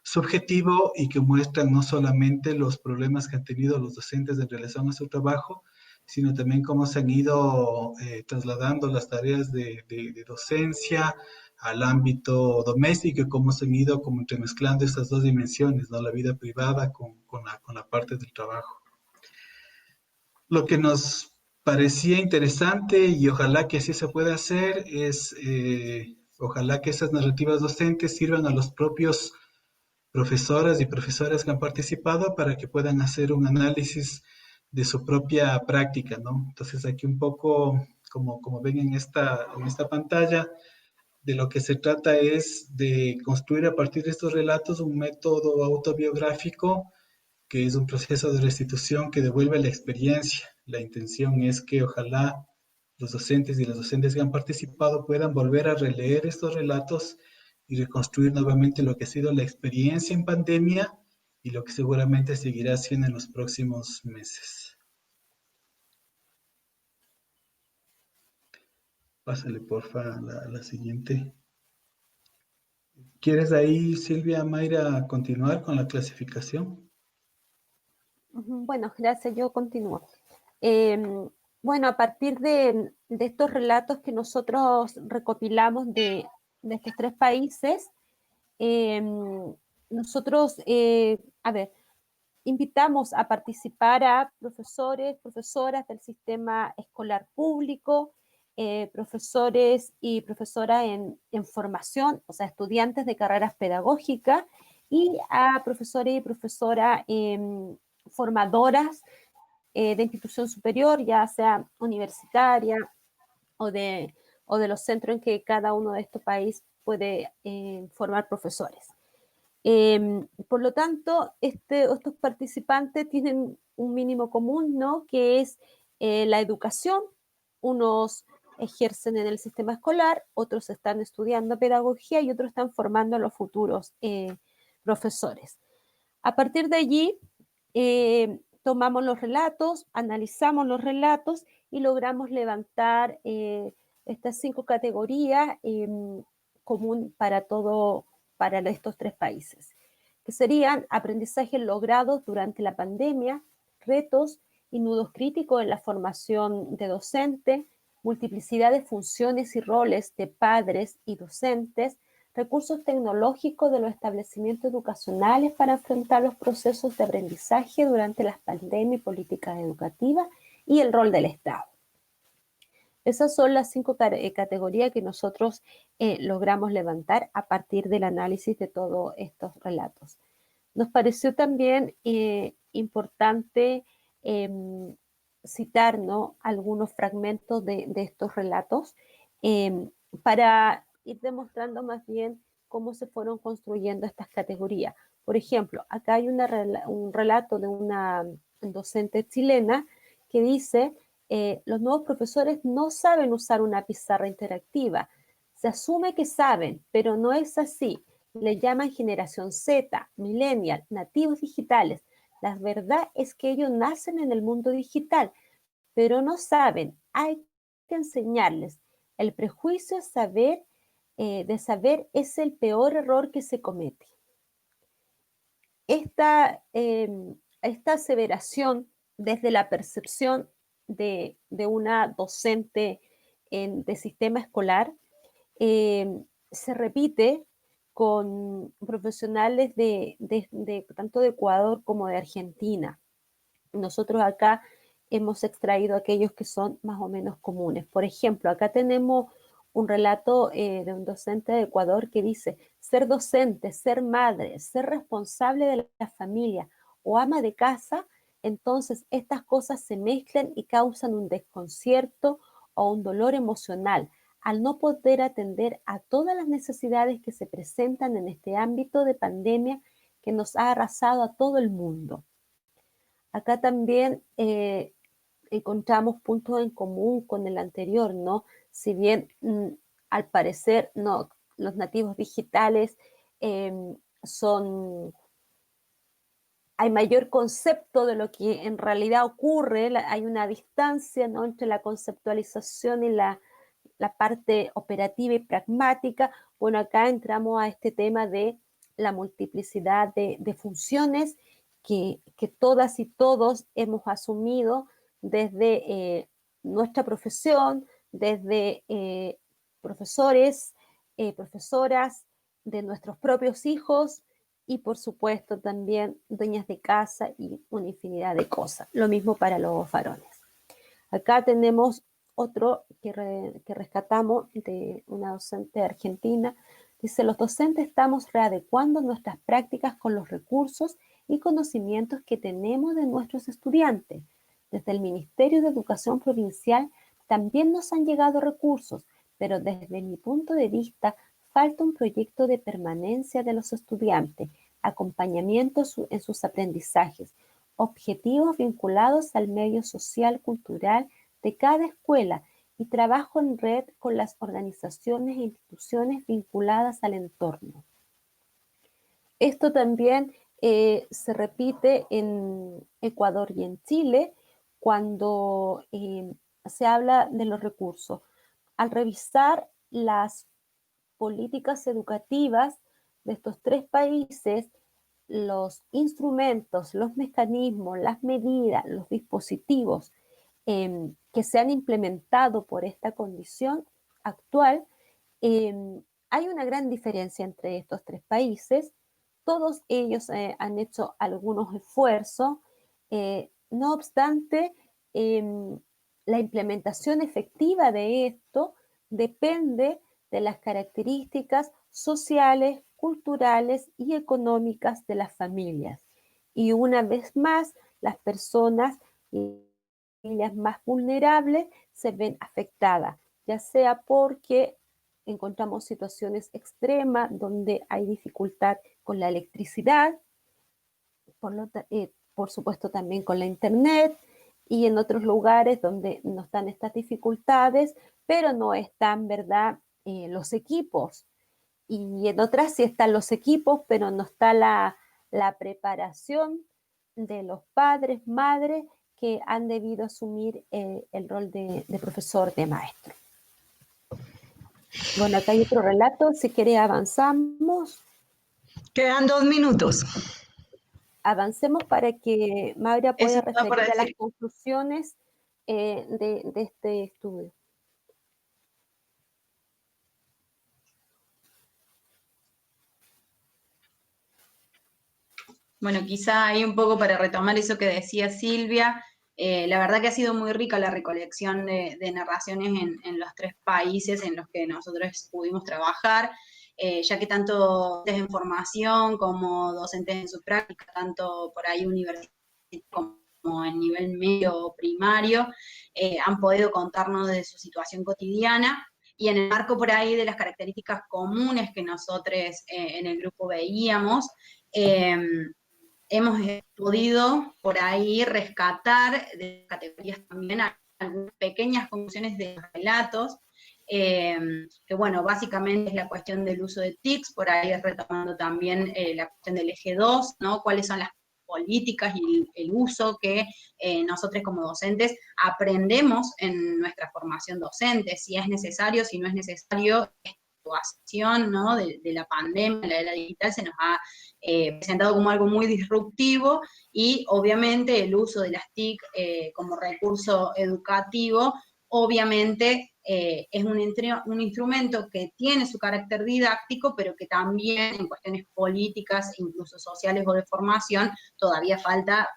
subjetivo y que muestran no solamente los problemas que han tenido los docentes en relación a su trabajo, sino también cómo se han ido trasladando las tareas de docencia al ámbito doméstico, y cómo se han ido como entremezclando estas dos dimensiones, ¿no? La vida privada con la parte del trabajo. Lo que nos parecía interesante, y ojalá que así se pueda hacer, es ojalá que esas narrativas docentes sirvan a los propios profesoras y profesores que han participado para que puedan hacer un análisis de su propia práctica, ¿no? Entonces aquí un poco, como ven en esta pantalla, de lo que se trata es de construir a partir de estos relatos un método autobiográfico, que es un proceso de restitución que devuelve la experiencia. La intención es que ojalá los docentes y las docentes que han participado puedan volver a releer estos relatos y reconstruir nuevamente lo que ha sido la experiencia en pandemia y lo que seguramente seguirá siendo en los próximos meses. Pásale, porfa, la siguiente. ¿Quieres ahí, Silvia, Mayra, continuar con la clasificación? Bueno, gracias, yo continúo. Bueno, a partir de estos relatos que nosotros recopilamos de estos 3 países, nosotros, invitamos a participar a profesores, profesoras del sistema escolar público, profesores y profesoras en formación, o sea, estudiantes de carreras pedagógicas, y a profesores y profesoras formadoras de institución superior, ya sea universitaria o de los centros en que cada uno de estos países puede formar profesores. Por lo tanto, estos participantes tienen un mínimo común, ¿no? Que es la educación, unos ejercen en el sistema escolar, otros están estudiando pedagogía y otros están formando a los futuros profesores. A partir de allí, tomamos los relatos, analizamos los relatos y logramos levantar estas 5 categorías común para estos 3 países, que serían aprendizajes logrados durante la pandemia, retos y nudos críticos en la formación de docente, multiplicidad de funciones y roles de padres y docentes, recursos tecnológicos de los establecimientos educacionales para enfrentar los procesos de aprendizaje durante las pandemias y políticas educativas y el rol del Estado. Esas son las 5 categorías que nosotros logramos levantar a partir del análisis de todos estos relatos. Nos pareció también importante citar, ¿no?, algunos fragmentos de estos relatos para ir demostrando más bien cómo se fueron construyendo estas categorías. Por ejemplo, acá hay un relato de una docente chilena que dice: los nuevos profesores no saben usar una pizarra interactiva. Se asume que saben, pero no es así. Le llaman generación Z, millennial, nativos digitales. La verdad es que ellos nacen en el mundo digital, pero no saben. Hay que enseñarles. El prejuicio de saber es el peor error que se comete. Esta aseveración desde la percepción de una docente de sistema escolar se repite con profesionales tanto de Ecuador como de Argentina. Nosotros acá hemos extraído aquellos que son más o menos comunes. Por ejemplo, acá tenemos un relato de un docente de Ecuador que dice: ser docente, ser madre, ser responsable de la familia o ama de casa, entonces estas cosas se mezclan y causan un desconcierto o un dolor emocional al no poder atender a todas las necesidades que se presentan en este ámbito de pandemia que nos ha arrasado a todo el mundo. Acá también encontramos puntos en común con el anterior, ¿no? Si bien al parecer no, los nativos digitales hay mayor concepto de lo que en realidad ocurre, hay una distancia, ¿no?, entre la conceptualización y la parte operativa y pragmática. Bueno, acá entramos a este tema de la multiplicidad de funciones que todas y todos hemos asumido desde nuestra profesión, desde profesores, profesoras, de nuestros propios hijos y por supuesto también dueñas de casa y una infinidad de cosas. Lo mismo para los varones. Acá tenemos otro que rescatamos de una docente argentina. Dice: los docentes estamos readecuando nuestras prácticas con los recursos y conocimientos que tenemos de nuestros estudiantes. Desde el Ministerio de Educación Provincial también nos han llegado recursos, pero desde mi punto de vista falta un proyecto de permanencia de los estudiantes, acompañamiento en sus aprendizajes, objetivos vinculados al medio social, cultural de cada escuela y trabajo en red con las organizaciones e instituciones vinculadas al entorno. Esto también se repite en Ecuador y en Chile cuando se habla de los recursos. Al revisar las políticas educativas de estos 3 países, los instrumentos, los mecanismos, las medidas, los dispositivos que se han implementado por esta condición actual, hay una gran diferencia entre estos 3 países. Todos ellos han hecho algunos esfuerzos. No obstante, la implementación efectiva de esto depende de las características sociales, culturales y económicas de las familias. Y una vez más, las personas más vulnerables se ven afectadas, ya sea porque encontramos situaciones extremas donde hay dificultad con la electricidad, por supuesto también con la internet y en otros lugares donde no están estas dificultades, pero no están, ¿verdad?, los equipos. Y en otras sí están los equipos, pero no está la preparación de los padres, madres, que han debido asumir el rol de profesor, de maestro. Bueno, acá hay otro relato, si quiere avanzamos. Quedan 2 minutos. Avancemos para que Maura pueda Eso estaba por referir a las decir. conclusiones de este estudio. Bueno, quizá ahí un poco para retomar eso que decía Silvia, la verdad que ha sido muy rica la recolección de narraciones en los 3 países en los que nosotros pudimos trabajar, ya que tanto desde formación como docentes en su práctica, tanto por ahí universitarios como en nivel medio o primario, han podido contarnos de su situación cotidiana. Y en el marco por ahí de las características comunes que nosotros en el grupo veíamos, hemos podido por ahí rescatar de categorías también algunas pequeñas conclusiones de los relatos, que bueno, básicamente es la cuestión del uso de TICs, por ahí retomando también la cuestión del eje 2, ¿no? Cuáles son las políticas y el uso que nosotros como docentes aprendemos en nuestra formación docente, si es necesario, si no es necesario. Situación, ¿no?, de la pandemia, la era digital, se nos ha presentado como algo muy disruptivo, y obviamente el uso de las TIC como recurso educativo, obviamente es un instrumento que tiene su carácter didáctico, pero que también en cuestiones políticas, incluso sociales o de formación, todavía falta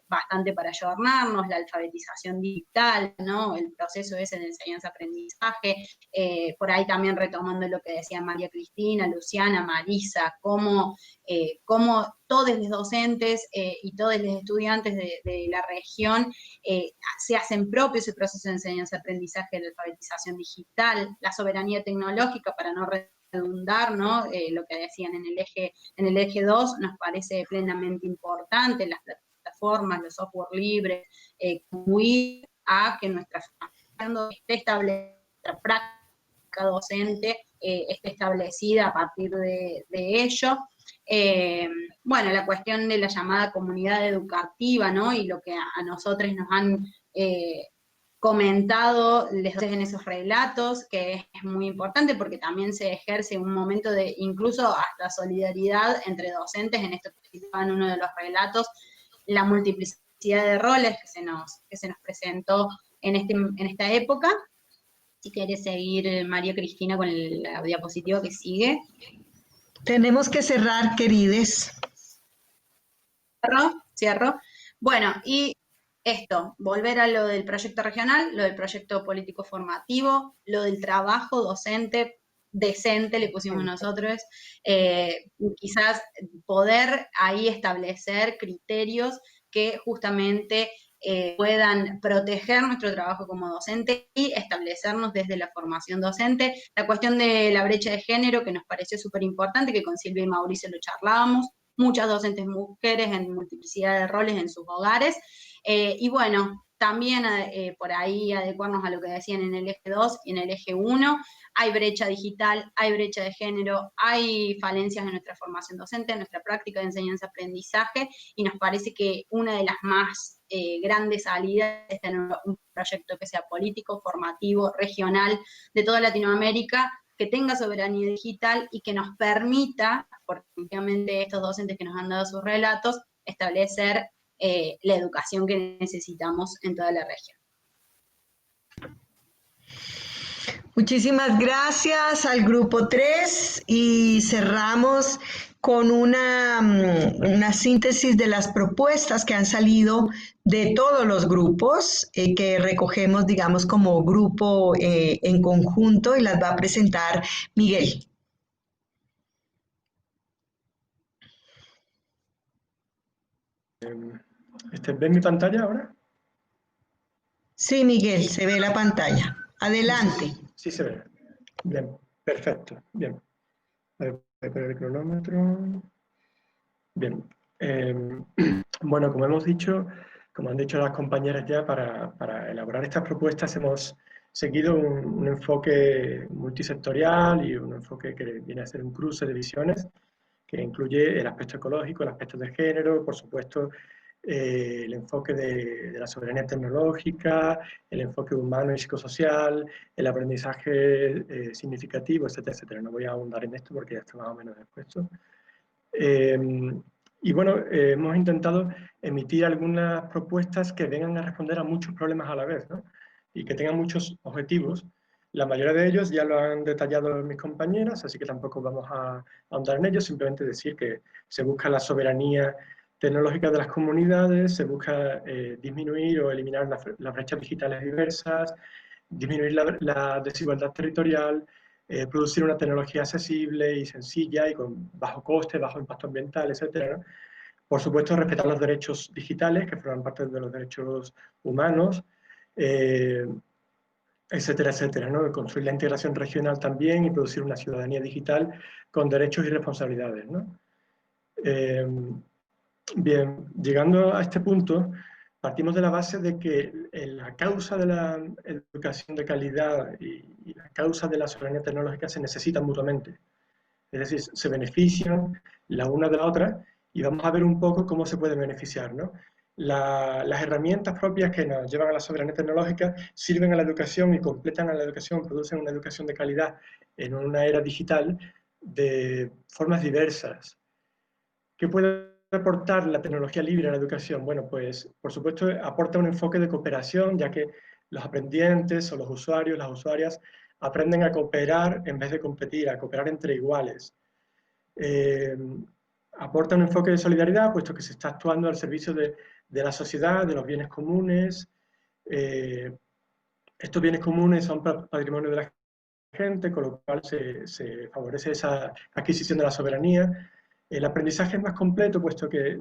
bastante para ayornarnos, la alfabetización digital, ¿no?, el proceso ese de enseñanza-aprendizaje, por ahí también retomando lo que decía María Cristina, Luciana, Marisa, cómo todos los docentes y todos los estudiantes de la región se hacen propio ese proceso de enseñanza-aprendizaje, de la alfabetización digital, la soberanía tecnológica, para no redundar, ¿no? Lo que decían en el eje 2, nos parece plenamente importante, las plataformas, los software libres, contribuir a que nuestra formación esté establecida, nuestra práctica docente esté establecida a partir de ello. Bueno, la cuestión de la llamada comunidad educativa, ¿no?, y lo que a nosotros nos han comentado en esos relatos, que es muy importante porque también se ejerce un momento de incluso hasta solidaridad entre docentes, en esto que citaba en uno de los relatos, la multiplicidad de roles que se nos presentó en esta época. Si quieres seguir, María Cristina, con la diapositiva que sigue. Tenemos que cerrar, querides. Cierro. Bueno, y esto, volver a lo del proyecto regional, lo del proyecto político formativo, lo del trabajo docente decente, le pusimos nosotros, quizás poder ahí establecer criterios que justamente puedan proteger nuestro trabajo como docente y establecernos desde la formación docente. La cuestión de la brecha de género, que nos pareció súper importante, que con Silvia y Mauricio lo charlábamos, muchas docentes mujeres en multiplicidad de roles en sus hogares, y bueno, también por ahí adecuarnos a lo que decían en el eje 2 y en el eje 1, hay brecha digital, hay brecha de género, hay falencias en nuestra formación docente, en nuestra práctica de enseñanza-aprendizaje, y nos parece que una de las más grandes salidas es tener un proyecto que sea político, formativo, regional, de toda Latinoamérica, que tenga soberanía digital y que nos permita, porque obviamente estos docentes que nos han dado sus relatos, establecer la educación que necesitamos en toda la región. Muchísimas gracias al grupo 3 y cerramos con una síntesis de las propuestas que han salido de todos los grupos que recogemos, digamos, como grupo en conjunto, y las va a presentar Miguel. ¿Ven mi pantalla ahora? Sí, Miguel, se ve la pantalla. Adelante. Sí se ve. Bien, perfecto. Bien. A ver, voy a poner el cronómetro. Bien. Bueno, como hemos dicho, Como han dicho las compañeras ya, para elaborar estas propuestas hemos seguido un enfoque multisectorial y un enfoque que viene a ser un cruce de visiones, que incluye el aspecto ecológico, el aspecto de género, por supuesto, el enfoque de la soberanía tecnológica, el enfoque humano y psicosocial, el aprendizaje significativo, etcétera, etcétera. No voy a ahondar en esto porque ya está más o menos expuesto. Y bueno, hemos intentado emitir algunas propuestas que vengan a responder a muchos problemas a la vez, ¿no? Y que tengan muchos objetivos. La mayoría de ellos ya lo han detallado mis compañeras, así que tampoco vamos a ahondar en ellos, simplemente decir que se busca la soberanía tecnológica de las comunidades, se busca disminuir o eliminar las brechas digitales diversas, disminuir la desigualdad territorial, producir una tecnología accesible y sencilla y con bajo coste, bajo impacto ambiental, etcétera, ¿no? Por supuesto, respetar los derechos digitales, que forman parte de los derechos humanos, etcétera, etcétera, ¿no? Construir la integración regional también y producir una ciudadanía digital con derechos y responsabilidades, ¿no? Bien, llegando a este punto, partimos de la base de que la causa de la educación de calidad y la causa de la soberanía tecnológica se necesitan mutuamente. Es decir, se benefician la una de la otra y vamos a ver un poco cómo se puede beneficiar, ¿no? Las herramientas propias que nos llevan a la soberanía tecnológica sirven a la educación y completan a la educación, producen una educación de calidad en una era digital de formas diversas. ¿Qué puede aportar la tecnología libre a la educación? Bueno, pues por supuesto aporta un enfoque de cooperación, ya que los aprendientes o los usuarios, las usuarias, aprenden a cooperar en vez de competir, a cooperar entre iguales. Aporta un enfoque de solidaridad, puesto que se está actuando al servicio de la sociedad, de los bienes comunes. Estos bienes comunes son patrimonio de la gente, con lo cual se favorece esa adquisición de la soberanía. El aprendizaje es más completo, puesto que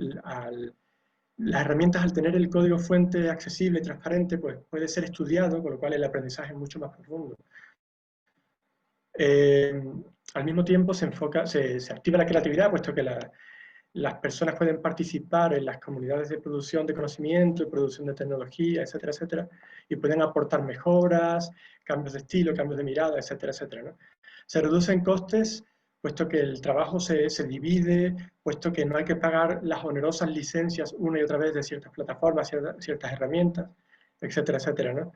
las herramientas, al tener el código fuente accesible y transparente, pues puede ser estudiado, con lo cual el aprendizaje es mucho más profundo. Al mismo tiempo se activa la creatividad, puesto que las personas pueden participar en las comunidades de producción de conocimiento, de producción de tecnología, etcétera, etcétera, y pueden aportar mejoras, cambios de estilo, cambios de mirada, etcétera, etcétera, ¿no? Se reducen costes, puesto que el trabajo se divide, puesto que no hay que pagar las onerosas licencias una y otra vez de ciertas plataformas, ciertas herramientas, etcétera, etcétera, ¿no?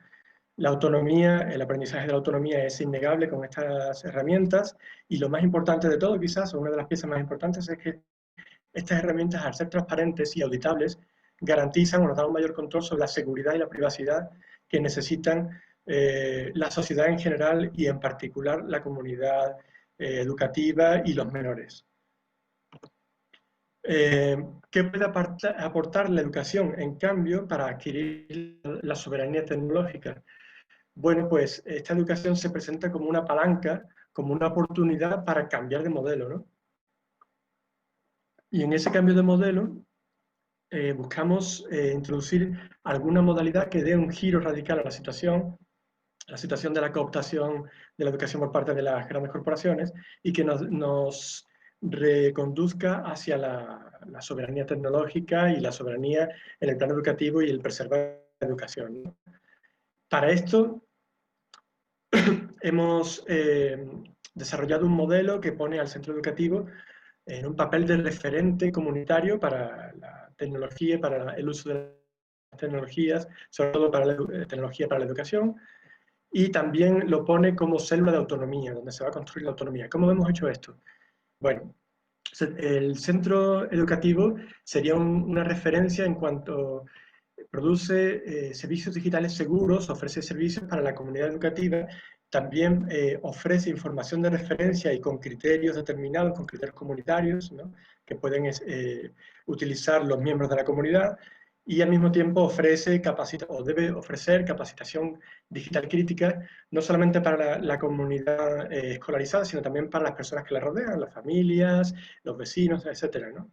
La autonomía, el aprendizaje de la autonomía es innegable con estas herramientas, y lo más importante de todo, quizás, o una de las piezas más importantes, es que estas herramientas, al ser transparentes y auditables, garantizan o nos dan un mayor control sobre la seguridad y la privacidad que necesitan la sociedad en general y en particular la comunidad educativa y los menores. ¿Qué puede aportar la educación, en cambio, para adquirir la soberanía tecnológica? Bueno, pues esta educación se presenta como una palanca, como una oportunidad para cambiar de modelo, ¿no? Y en ese cambio de modelo buscamos introducir alguna modalidad que dé un giro radical a la situación de la cooptación de la educación por parte de las grandes corporaciones, y que nos reconduzca hacia la soberanía tecnológica y la soberanía en el plano educativo y el preservar la educación, ¿no? Para esto hemos desarrollado un modelo que pone al centro educativo en un papel de referente comunitario para la tecnología, para el uso de las tecnologías, sobre todo para la tecnología para la educación, y también lo pone como célula de autonomía, donde se va a construir la autonomía. ¿Cómo hemos hecho esto? Bueno, el centro educativo sería una referencia en cuanto produce servicios digitales seguros, ofrece servicios para la comunidad educativa, también ofrece información de referencia y con criterios determinados, con criterios comunitarios, ¿no?, que pueden utilizar los miembros de la comunidad, y al mismo tiempo ofrece o debe ofrecer capacitación digital crítica, no solamente para la comunidad escolarizada, sino también para las personas que la rodean, las familias, los vecinos, etcétera, ¿no?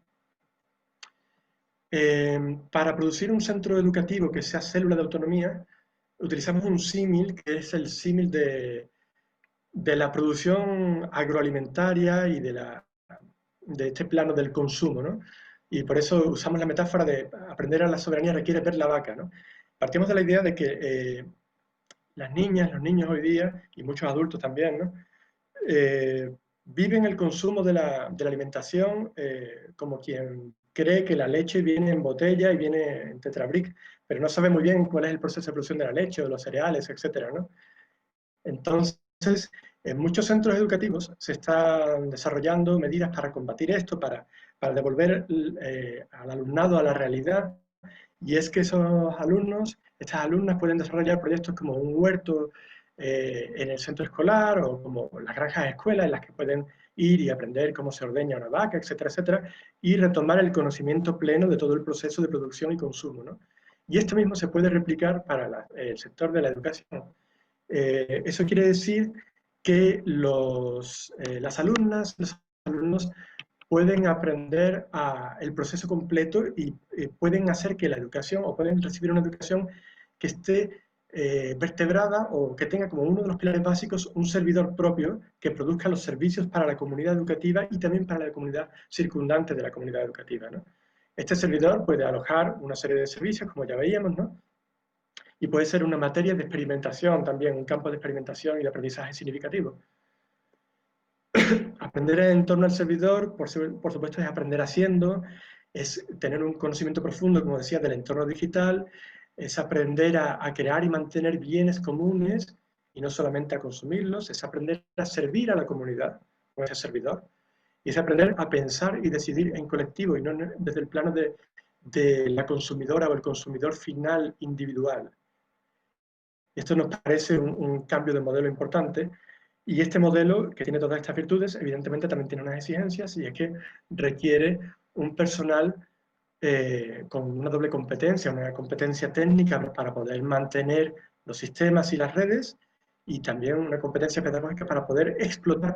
Para producir un centro educativo que sea célula de autonomía, utilizamos un símil, que es el símil de la producción agroalimentaria y de este plano del consumo, ¿no? Y por eso usamos la metáfora de aprender a la soberanía requiere ver la vaca, ¿no? Partimos de la idea de que las niñas, los niños hoy día, y muchos adultos también, ¿no? Viven el consumo de la alimentación como quien cree que la leche viene en botella y viene en tetrabric, pero no sabe muy bien cuál es el proceso de producción de la leche o de los cereales, etcétera, ¿no? Entonces, en muchos centros educativos se están desarrollando medidas para combatir esto, para devolver al alumnado a la realidad, y es que esos alumnos, estas alumnas pueden desarrollar proyectos como un huerto en el centro escolar o como las granjas de escuela en las que pueden ir y aprender cómo se ordeña una vaca, etcétera, etcétera, y retomar el conocimiento pleno de todo el proceso de producción y consumo, ¿no? Y esto mismo se puede replicar para el sector de la educación. Eso quiere decir que las alumnas, los alumnos pueden aprender el proceso completo y pueden hacer que la educación, o pueden recibir una educación que esté vertebrada o que tenga como uno de los pilares básicos un servidor propio que produzca los servicios para la comunidad educativa y también para la comunidad circundante de la comunidad educativa, ¿no? Este servidor puede alojar una serie de servicios, como ya veíamos, ¿no? Y puede ser una materia de experimentación también, un campo de experimentación y de aprendizaje significativo. Aprender en torno al servidor, por supuesto, es aprender haciendo, es tener un conocimiento profundo, como decía, del entorno digital, es aprender a crear y mantener bienes comunes y no solamente a consumirlos, es aprender a servir a la comunidad con ese servidor, y es aprender a pensar y decidir en colectivo y no desde el plano de la consumidora o el consumidor final individual. Esto nos parece un cambio de modelo importante, y este modelo, que tiene todas estas virtudes, evidentemente también tiene unas exigencias, y es que requiere un personal con una doble competencia, una competencia técnica para poder mantener los sistemas y las redes, y también una competencia pedagógica para poder explotar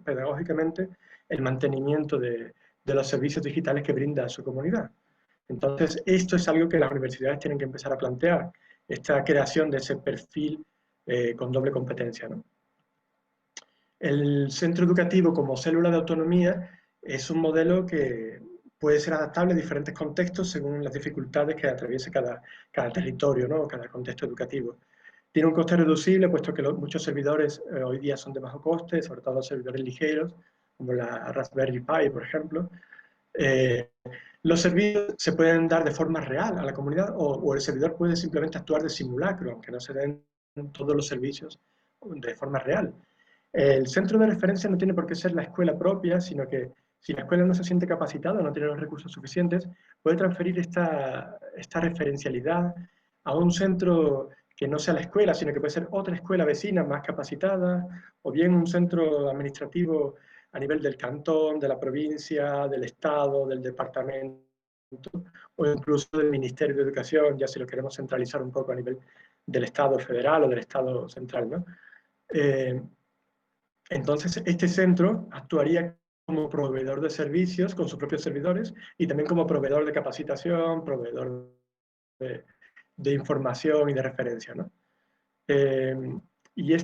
pedagógicamente el mantenimiento de los servicios digitales que brinda a su comunidad. Entonces, esto es algo que las universidades tienen que empezar a plantear, esta creación de ese perfil con doble competencia, ¿no? El centro educativo como célula de autonomía es un modelo que puede ser adaptable a diferentes contextos según las dificultades que atraviese cada territorio, ¿no? Cada contexto educativo. Tiene un coste reducible, puesto que muchos servidores hoy día son de bajo coste, sobre todo los servidores ligeros, como la Raspberry Pi, por ejemplo. Los servicios se pueden dar de forma real a la comunidad, o el servidor puede simplemente actuar de simulacro, aunque no se den todos los servicios de forma real. El centro de referencia no tiene por qué ser la escuela propia, sino que si la escuela no se siente capacitada, no tiene los recursos suficientes, puede transferir esta referencialidad a un centro que no sea la escuela, sino que puede ser otra escuela vecina más capacitada, o bien un centro administrativo a nivel del cantón, de la provincia, del estado, del departamento, o incluso del Ministerio de Educación, ya si lo queremos centralizar un poco a nivel del estado federal o del estado central, ¿no? Entonces, este centro actuaría como proveedor de servicios con sus propios servidores y también como proveedor de capacitación, proveedor de información y de referencia, ¿no? Y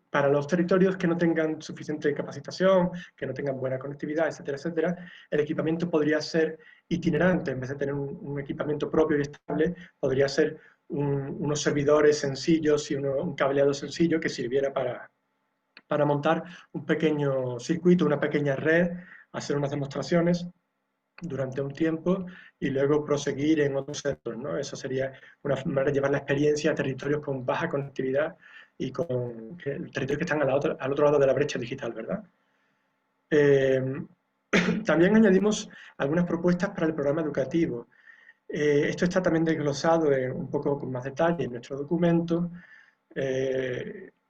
para los territorios que no tengan suficiente capacitación, que no tengan buena conectividad, etcétera, etcétera, el equipamiento podría ser itinerante. En vez de tener un equipamiento propio y estable, podría ser unos servidores sencillos y un cableado sencillo que sirviera para montar un pequeño circuito, una pequeña red, hacer unas demostraciones durante un tiempo y luego proseguir en otros sectores, ¿no? Eso sería una manera de llevar la experiencia a territorios con baja conectividad y con territorios que están al otro lado de la brecha digital, ¿verdad? También añadimos algunas propuestas para el programa educativo. Esto está también desglosado un poco con más detalle en nuestro documento.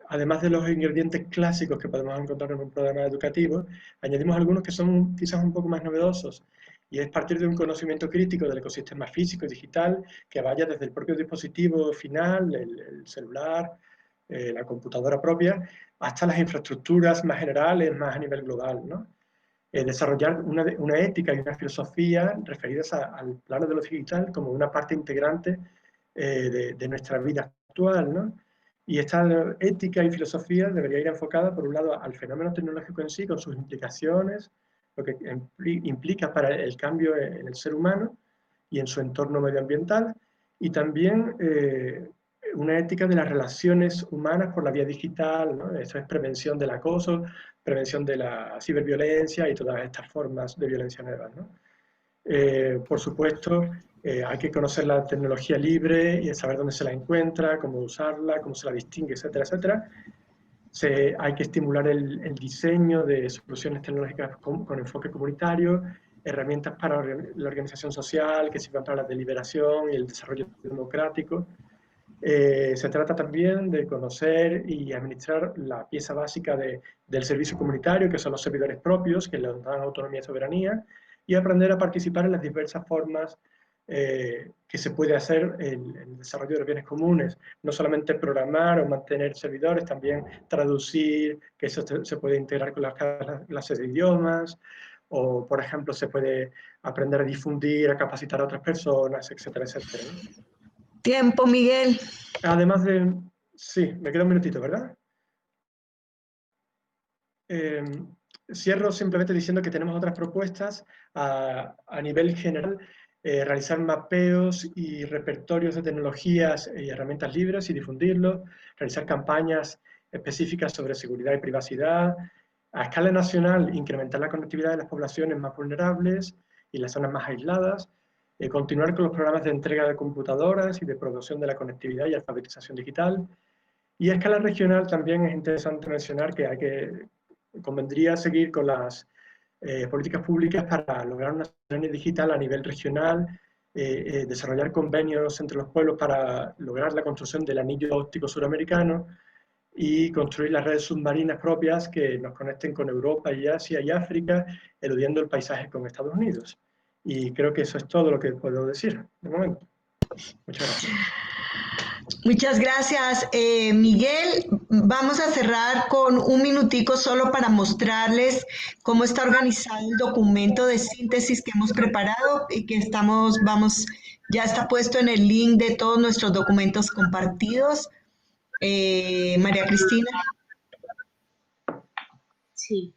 Además de los ingredientes clásicos que podemos encontrar en un programa educativo, añadimos algunos que son quizás un poco más novedosos, y es partir de un conocimiento crítico del ecosistema físico y digital que vaya desde el propio dispositivo final, el celular, la computadora propia, hasta las infraestructuras más generales, más a nivel global, ¿no? Desarrollar una ética y una filosofía referidas al plano de lo digital como una parte integrante de nuestra vida actual, ¿no? Y esta ética y filosofía debería ir enfocada, por un lado, al fenómeno tecnológico en sí, con sus implicaciones, lo que implica para el cambio en el ser humano y en su entorno medioambiental, y también una ética de las relaciones humanas por la vía digital, ¿no? Eso es prevención del acoso, prevención de la ciberviolencia y todas estas formas de violencia nuevas, ¿no? Por supuesto, hay que conocer la tecnología libre y saber dónde se la encuentra, cómo usarla, cómo se la distingue, etcétera, etcétera. Hay que estimular el diseño de soluciones tecnológicas con enfoque comunitario, herramientas para la organización social que sirvan para la deliberación y el desarrollo democrático. Se trata también de conocer y administrar la pieza básica del servicio comunitario, que son los servidores propios, que le dan autonomía y soberanía, y aprender a participar en las diversas formas que se puede hacer en el desarrollo de los bienes comunes. No solamente programar o mantener servidores, también traducir, que eso se puede integrar con las clases de idiomas, o, por ejemplo, se puede aprender a difundir, a capacitar a otras personas, etcétera, etcétera, ¿no? Tiempo, Miguel. Además de... Sí, me queda un minutito, ¿verdad? Cierro simplemente diciendo que tenemos otras propuestas a nivel general, realizar mapeos y repertorios de tecnologías y herramientas libres y difundirlos, realizar campañas específicas sobre seguridad y privacidad, a escala nacional incrementar la conectividad de las poblaciones más vulnerables y las zonas más aisladas, continuar con los programas de entrega de computadoras y de promoción de la conectividad y alfabetización digital. Y a escala regional también es interesante mencionar que convendría seguir con las políticas públicas para lograr una soberanía digital a nivel regional, desarrollar convenios entre los pueblos para lograr la construcción del anillo óptico suramericano y construir las redes submarinas propias que nos conecten con Europa y Asia y África, eludiendo el paisaje con Estados Unidos. Y creo que eso es todo lo que puedo decir de momento. Muchas gracias. Muchas gracias, Miguel. Vamos a cerrar con un minutico solo para mostrarles cómo está organizado el documento de síntesis que hemos preparado y que ya está puesto en el link de todos nuestros documentos compartidos. María Cristina. Sí.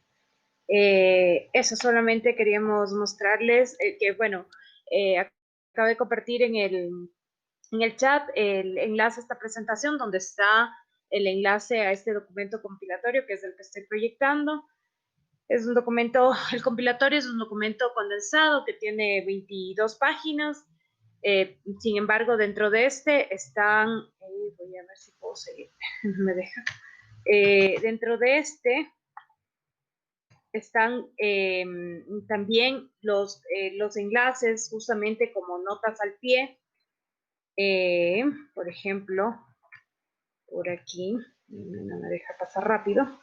Eso solamente queríamos mostrarles que, bueno, acabo de compartir en el chat el enlace a esta presentación donde está el enlace a este documento compilatorio que es el que estoy proyectando. Es un documento, el compilatorio es un documento condensado que tiene 22 páginas. Sin embargo, dentro de este están, voy a ver si puedo seguir, me deja. Dentro de este están también los enlaces justamente como notas al pie. Por ejemplo, por aquí, no me deja pasar rápido,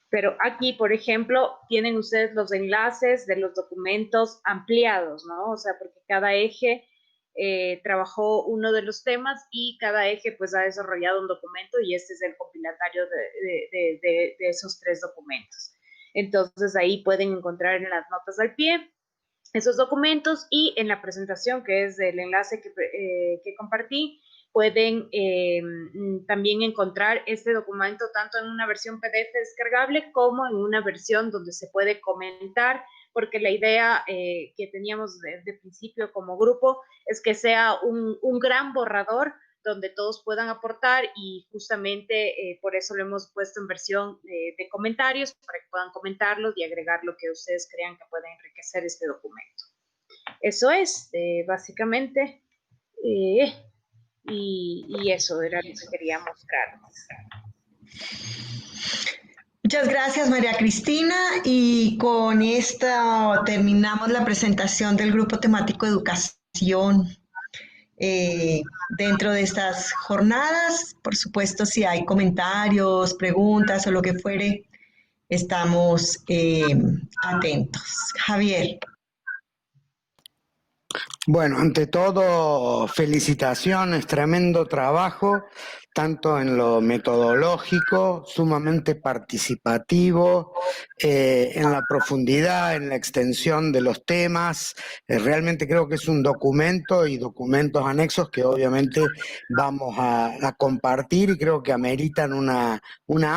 pero aquí, por ejemplo, tienen ustedes los enlaces de los documentos ampliados, ¿no? O sea, porque cada eje trabajó uno de los temas y cada eje pues ha desarrollado un documento y este es el compilatorio de esos 3 documentos. Entonces ahí pueden encontrar en las notas al pie esos documentos y en la presentación, que es el enlace que compartí, pueden también encontrar este documento tanto en una versión PDF descargable como en una versión donde se puede comentar, porque la idea que teníamos de principio como grupo es que sea un gran borrador donde todos puedan aportar y justamente por eso lo hemos puesto en versión de comentarios para que puedan comentarlos y agregar lo que ustedes crean que puede enriquecer este documento. Eso es, básicamente, y eso era lo que quería mostrarles. Muchas gracias, María Cristina, y con esto terminamos la presentación del Grupo Temático Educación. Dentro de estas jornadas, por supuesto, si hay comentarios, preguntas o lo que fuere, estamos atentos. Javier. Bueno, ante todo, felicitaciones, tremendo trabajo, tanto en lo metodológico, sumamente participativo, en la profundidad, en la extensión de los temas. Realmente creo que es un documento y documentos anexos que obviamente vamos a compartir y creo que ameritan una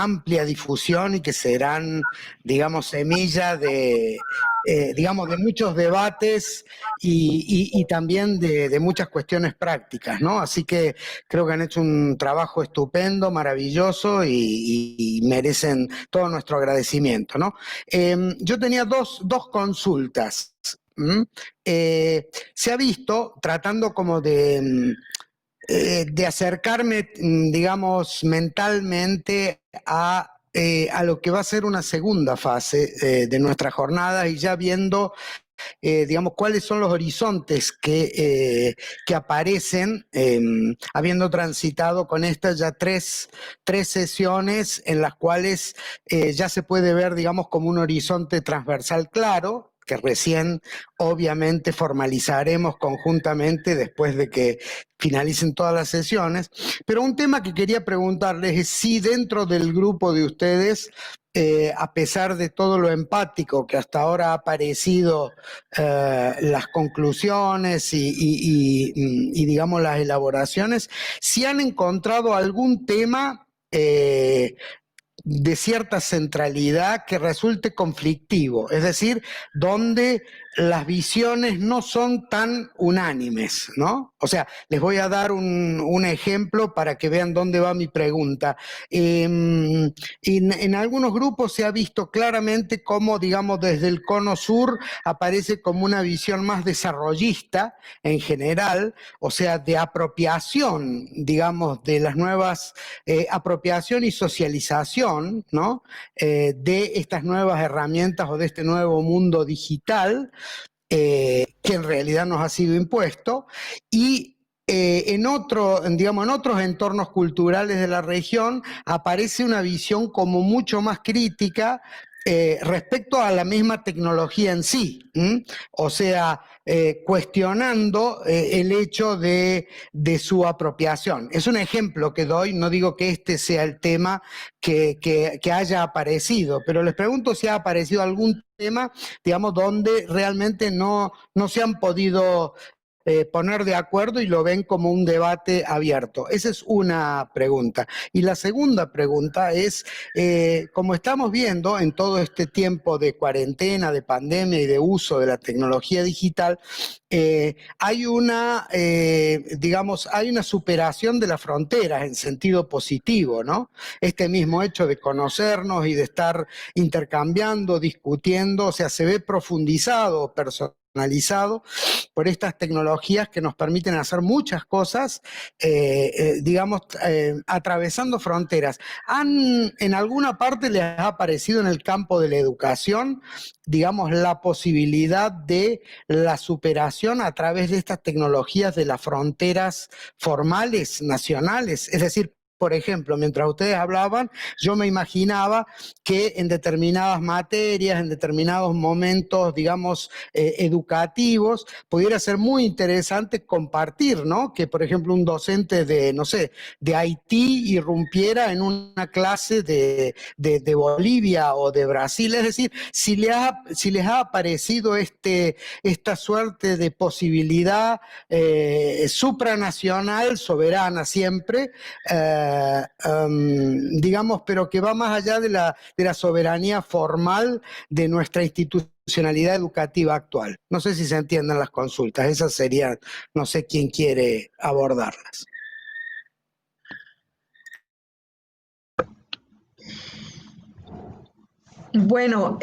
amplia difusión y que serán, digamos, semilla de digamos, de muchos debates y también de muchas cuestiones prácticas, ¿no? Así que creo que han hecho un trabajo estupendo, maravilloso y merecen todo nuestro agradecimiento, ¿no? Yo tenía dos consultas. Se ha visto, tratando como de acercarme, digamos, mentalmente a lo que va a ser una segunda fase de nuestra jornada y ya viendo digamos, cuáles son los horizontes que aparecen, habiendo transitado con estas ya tres sesiones en las cuales ya se puede ver, digamos, como un horizonte transversal claro, que recién obviamente formalizaremos conjuntamente después de que finalicen todas las sesiones, pero un tema que quería preguntarles es si dentro del grupo de ustedes, a pesar de todo lo empático que hasta ahora ha parecido las conclusiones y, digamos, las elaboraciones, si han encontrado algún tema de cierta centralidad que resulte conflictivo, es decir, donde las visiones no son tan unánimes, ¿no? O sea, les voy a dar un ejemplo para que vean dónde va mi pregunta. En algunos grupos se ha visto claramente cómo, digamos, desde el cono sur aparece como una visión más desarrollista en general, o sea, de apropiación, digamos, de las nuevas, apropiación y socialización, ¿no? De estas nuevas herramientas o de este nuevo mundo digital, que en realidad nos ha sido impuesto, y digamos, en otros entornos culturales de la región aparece una visión como mucho más crítica respecto a la misma tecnología en sí, o sea, cuestionando el hecho de su apropiación. Es un ejemplo que doy, no digo que este sea el tema que haya aparecido, pero les pregunto si ha aparecido algún tema, digamos, donde realmente no se han podido poner de acuerdo y lo ven como un debate abierto. Esa es una pregunta. Y la segunda pregunta es, como estamos viendo en todo este tiempo de cuarentena, de pandemia y de uso de la tecnología digital, hay una, digamos, hay una superación de las fronteras en sentido positivo, ¿no? Este mismo hecho de conocernos y de estar intercambiando, discutiendo, o sea, se ve profundizado, personalizado por estas tecnologías que nos permiten hacer muchas cosas, digamos, atravesando fronteras. ¿En alguna parte les ha aparecido en el campo de la educación, digamos, la posibilidad de la superación a través de estas tecnologías de las fronteras formales, nacionales? Es decir, por ejemplo, mientras ustedes hablaban, yo me imaginaba que en determinadas materias, en determinados momentos, digamos, educativos, pudiera ser muy interesante compartir, ¿no? Que, por ejemplo, un docente de, no sé, de Haití irrumpiera en una clase de Bolivia o de Brasil. Es decir, si les ha aparecido esta suerte de posibilidad supranacional, soberana siempre, digamos, pero que va más allá de la soberanía formal de nuestra institucionalidad educativa actual. No sé si se entienden las consultas, esas serían, no sé quién quiere abordarlas. Bueno,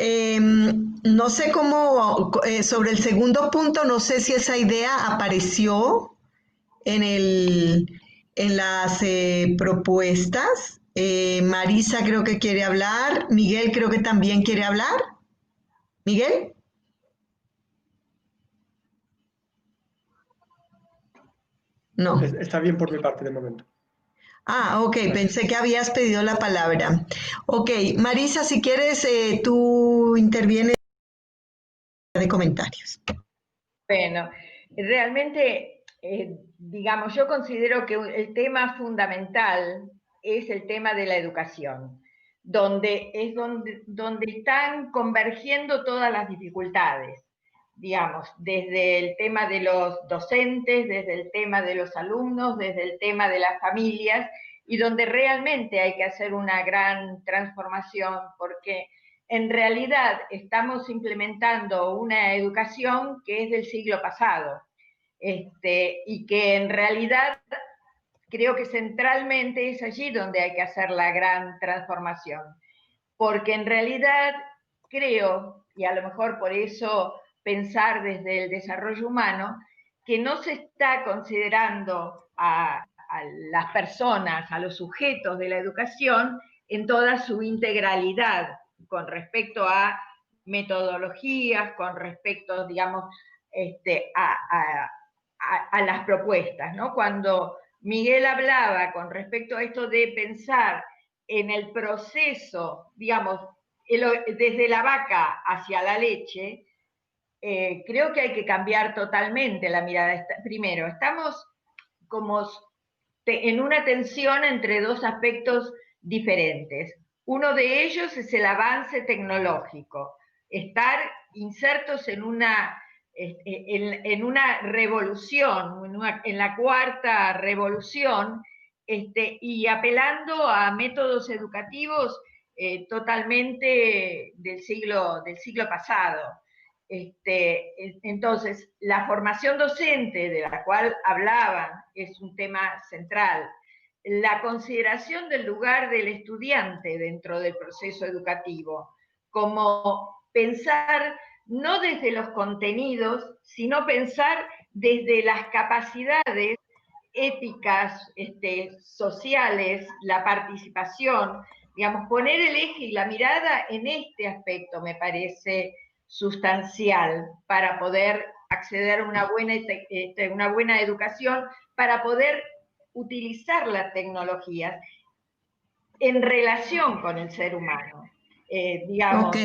no sé cómo, sobre el segundo punto, no sé si esa idea apareció en las propuestas. Marisa creo que quiere hablar, Miguel creo que también quiere hablar. ¿Miguel? No. Está bien por mi parte de momento. Ah, ok, pensé que habías pedido la palabra. Ok, Marisa, si quieres, tú intervienes de comentarios. Bueno, realmente, digamos, yo considero que el tema fundamental es el tema de la educación, donde están convergiendo todas las dificultades, digamos, desde el tema de los docentes, desde el tema de los alumnos, desde el tema de las familias, y donde realmente hay que hacer una gran transformación, porque en realidad estamos implementando una educación que es del siglo pasado, y que en realidad creo que centralmente es allí donde hay que hacer la gran transformación, porque en realidad creo, y a lo mejor por eso pensar desde el desarrollo humano, que no se está considerando a las personas, a los sujetos de la educación en toda su integralidad, con respecto a metodologías, con respecto, digamos, a las propuestas, ¿no? Cuando Miguel hablaba con respecto a esto de pensar en el proceso, digamos, desde la vaca hacia la leche, creo que hay que cambiar totalmente la mirada. Primero, estamos como en una tensión entre dos aspectos diferentes. Uno de ellos es el avance tecnológico, estar insertos en una revolución, en la cuarta revolución, y apelando a métodos educativos totalmente del siglo pasado. Entonces, la formación docente de la cual hablaban es un tema central. La consideración del lugar del estudiante dentro del proceso educativo, como pensar no desde los contenidos, sino pensar desde las capacidades éticas, sociales, la participación, digamos, poner el eje y la mirada en este aspecto me parece sustancial para poder acceder a una buena educación, para poder utilizar las tecnologías en relación con el ser humano. Digamos, Ok.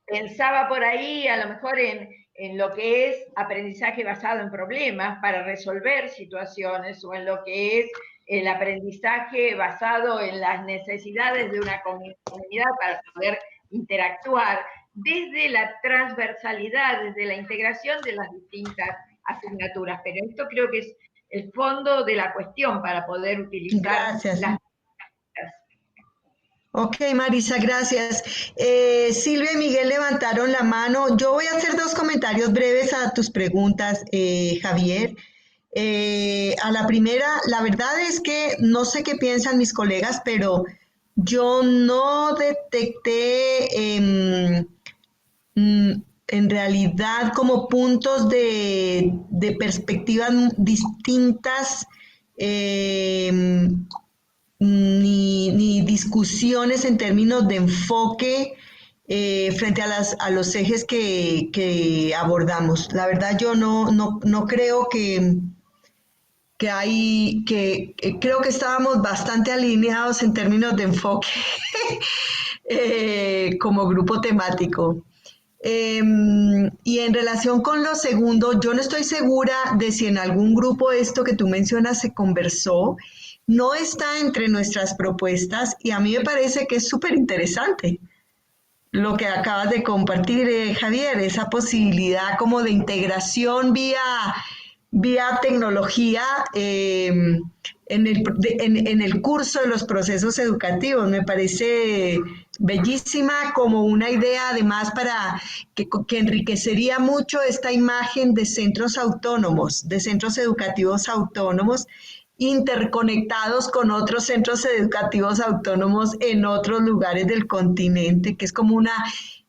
Pensaba por ahí a lo mejor en lo que es aprendizaje basado en problemas para resolver situaciones, o en lo que es el aprendizaje basado en las necesidades de una comunidad para poder interactuar, desde la transversalidad, desde la integración de las distintas asignaturas. Pero esto creo que es el fondo de la cuestión para poder utilizar Gracias. las... Ok, Marisa, gracias. Silvia y Miguel levantaron la mano. Yo voy a hacer dos comentarios breves a tus preguntas, Javier. A la primera, la verdad es que no sé qué piensan mis colegas, pero yo no detecté en realidad como puntos de perspectivas distintas, ni discusiones en términos de enfoque frente a los ejes que abordamos. La verdad yo no creo creo que estábamos bastante alineados en términos de enfoque como grupo temático. Y en relación con lo segundo, yo no estoy segura de si en algún grupo esto que tú mencionas se conversó. No está entre nuestras propuestas y a mí me parece que es súper interesante lo que acabas de compartir, Javier, esa posibilidad como de integración vía tecnología en el curso de los procesos educativos. Me parece bellísima como una idea, además, para que enriquecería mucho esta imagen de centros autónomos, de centros educativos autónomos, interconectados con otros centros educativos autónomos en otros lugares del continente, que es como una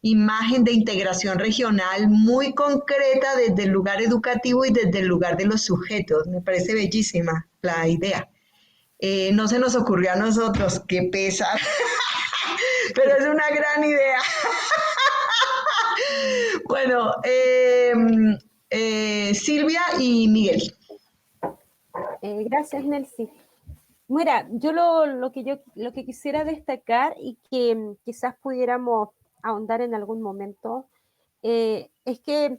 imagen de integración regional muy concreta desde el lugar educativo y desde el lugar de los sujetos. Me parece bellísima la idea. No se nos ocurrió a nosotros, qué pesa, pero es una gran idea. Bueno, Silvia y Miguel. Gracias, Nelcy. Mira, yo lo que quisiera destacar y que quizás pudiéramos ahondar en algún momento es que,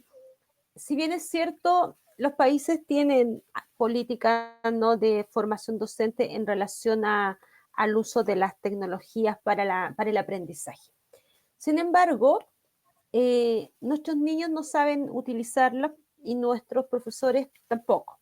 si bien es cierto, los países tienen políticas, ¿no?, de formación docente en relación al uso de las tecnologías para el aprendizaje. Sin embargo, nuestros niños no saben utilizarlas y nuestros profesores tampoco.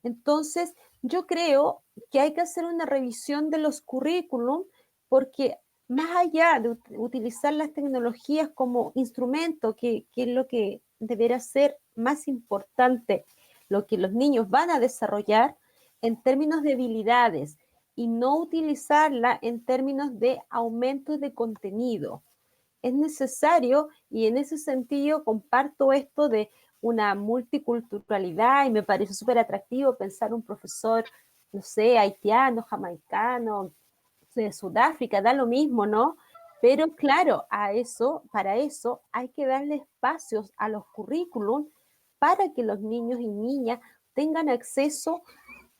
Entonces, yo creo que hay que hacer una revisión de los currículum, porque más allá de utilizar las tecnologías como instrumento, que es lo que deberá ser más importante, lo que los niños van a desarrollar en términos de habilidades y no utilizarla en términos de aumento de contenido. Es necesario, y en ese sentido comparto esto de una multiculturalidad, y me parece súper atractivo pensar un profesor, no sé, haitiano, jamaicano, de Sudáfrica, da lo mismo, ¿no? Pero claro, para eso hay que darle espacios a los currículum para que los niños y niñas tengan acceso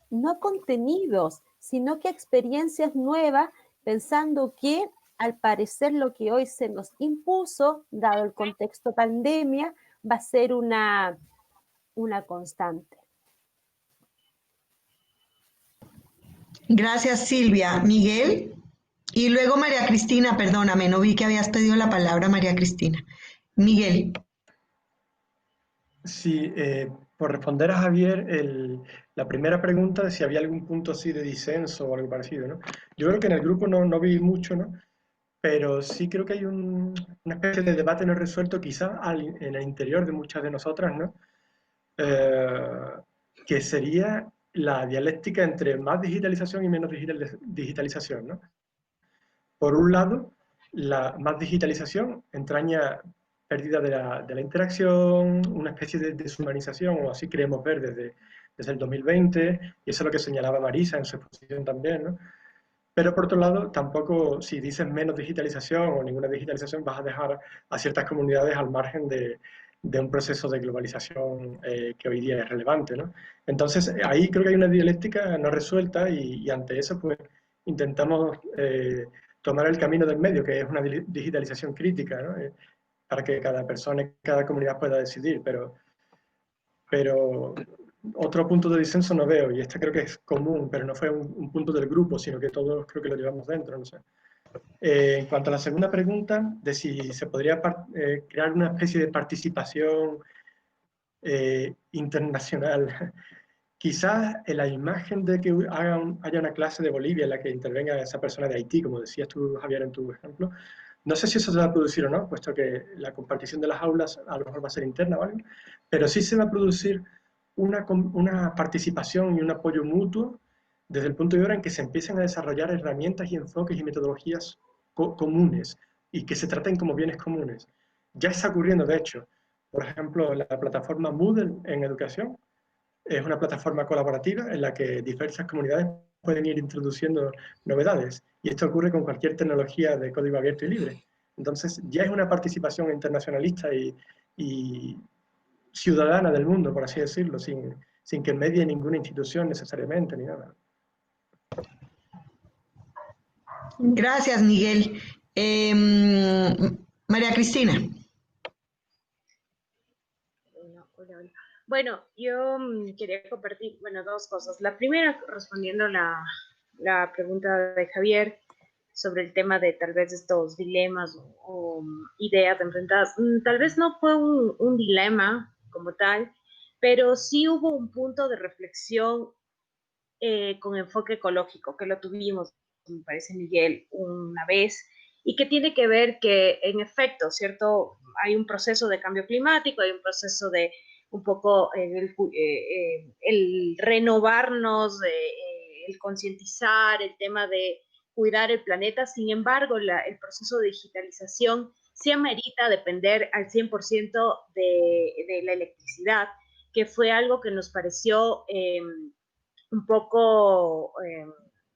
no a contenidos, sino que a experiencias nuevas, pensando que al parecer lo que hoy se nos impuso, dado el contexto pandemia, va a ser una constante. Gracias, Silvia. Miguel. Y luego María Cristina, perdóname, no vi que habías pedido la palabra, María Cristina. Miguel. Sí, por responder a Javier, la primera pregunta de si había algún punto así de disenso o algo parecido, ¿no? Yo creo que en el grupo no vi mucho, ¿no? Pero sí creo que hay una especie de debate no resuelto quizá en el interior de muchas de nosotras, ¿no? Que sería la dialéctica entre más digitalización y menos digitalización, ¿no? Por un lado, la más digitalización entraña pérdida de la interacción, una especie de deshumanización, o así queremos ver desde el 2020, y eso es lo que señalaba Marisa en su exposición también, ¿no? Pero por otro lado, tampoco si dices menos digitalización o ninguna digitalización vas a dejar a ciertas comunidades al margen de un proceso de globalización que hoy día es relevante, ¿no? Entonces, ahí creo que hay una dialéctica no resuelta y ante eso pues intentamos tomar el camino del medio, que es una digitalización crítica, ¿no? Para que cada persona y cada comunidad pueda decidir, pero otro punto de disenso no veo, y este creo que es común, pero no fue un punto del grupo, sino que todos creo que lo llevamos dentro, no sé. En cuanto a la segunda pregunta, de si se podría crear una especie de participación internacional, quizás en la imagen de que haya una clase de Bolivia en la que intervenga esa persona de Haití, como decías tú, Javier, en tu ejemplo, no sé si eso se va a producir o no, puesto que la compartición de las aulas a lo mejor va a ser interna, ¿vale? Pero sí se va a producir una participación y un apoyo mutuo desde el punto de vista en que se empiecen a desarrollar herramientas y enfoques y metodologías comunes y que se traten como bienes comunes. Ya está ocurriendo, de hecho. Por ejemplo, la plataforma Moodle en educación es una plataforma colaborativa en la que diversas comunidades pueden ir introduciendo novedades. Y esto ocurre con cualquier tecnología de código abierto y libre. Entonces, ya es una participación internacionalista y ciudadana del mundo, por así decirlo, sin que medie ninguna institución necesariamente, ni nada. Gracias, Miguel. María Cristina. Bueno, yo quería compartir, dos cosas. La primera, respondiendo la pregunta de Javier sobre el tema de tal vez estos dilemas o ideas enfrentadas. Tal vez no fue un dilema como tal, pero sí hubo un punto de reflexión con enfoque ecológico, que lo tuvimos, me parece, Miguel, una vez, y que tiene que ver que, en efecto, ¿cierto? Hay un proceso de cambio climático, hay un proceso de un poco el renovarnos, el concientizar, el tema de cuidar el planeta. Sin embargo, el proceso de digitalización sí amerita depender al 100% de la electricidad, que fue algo que nos pareció un poco,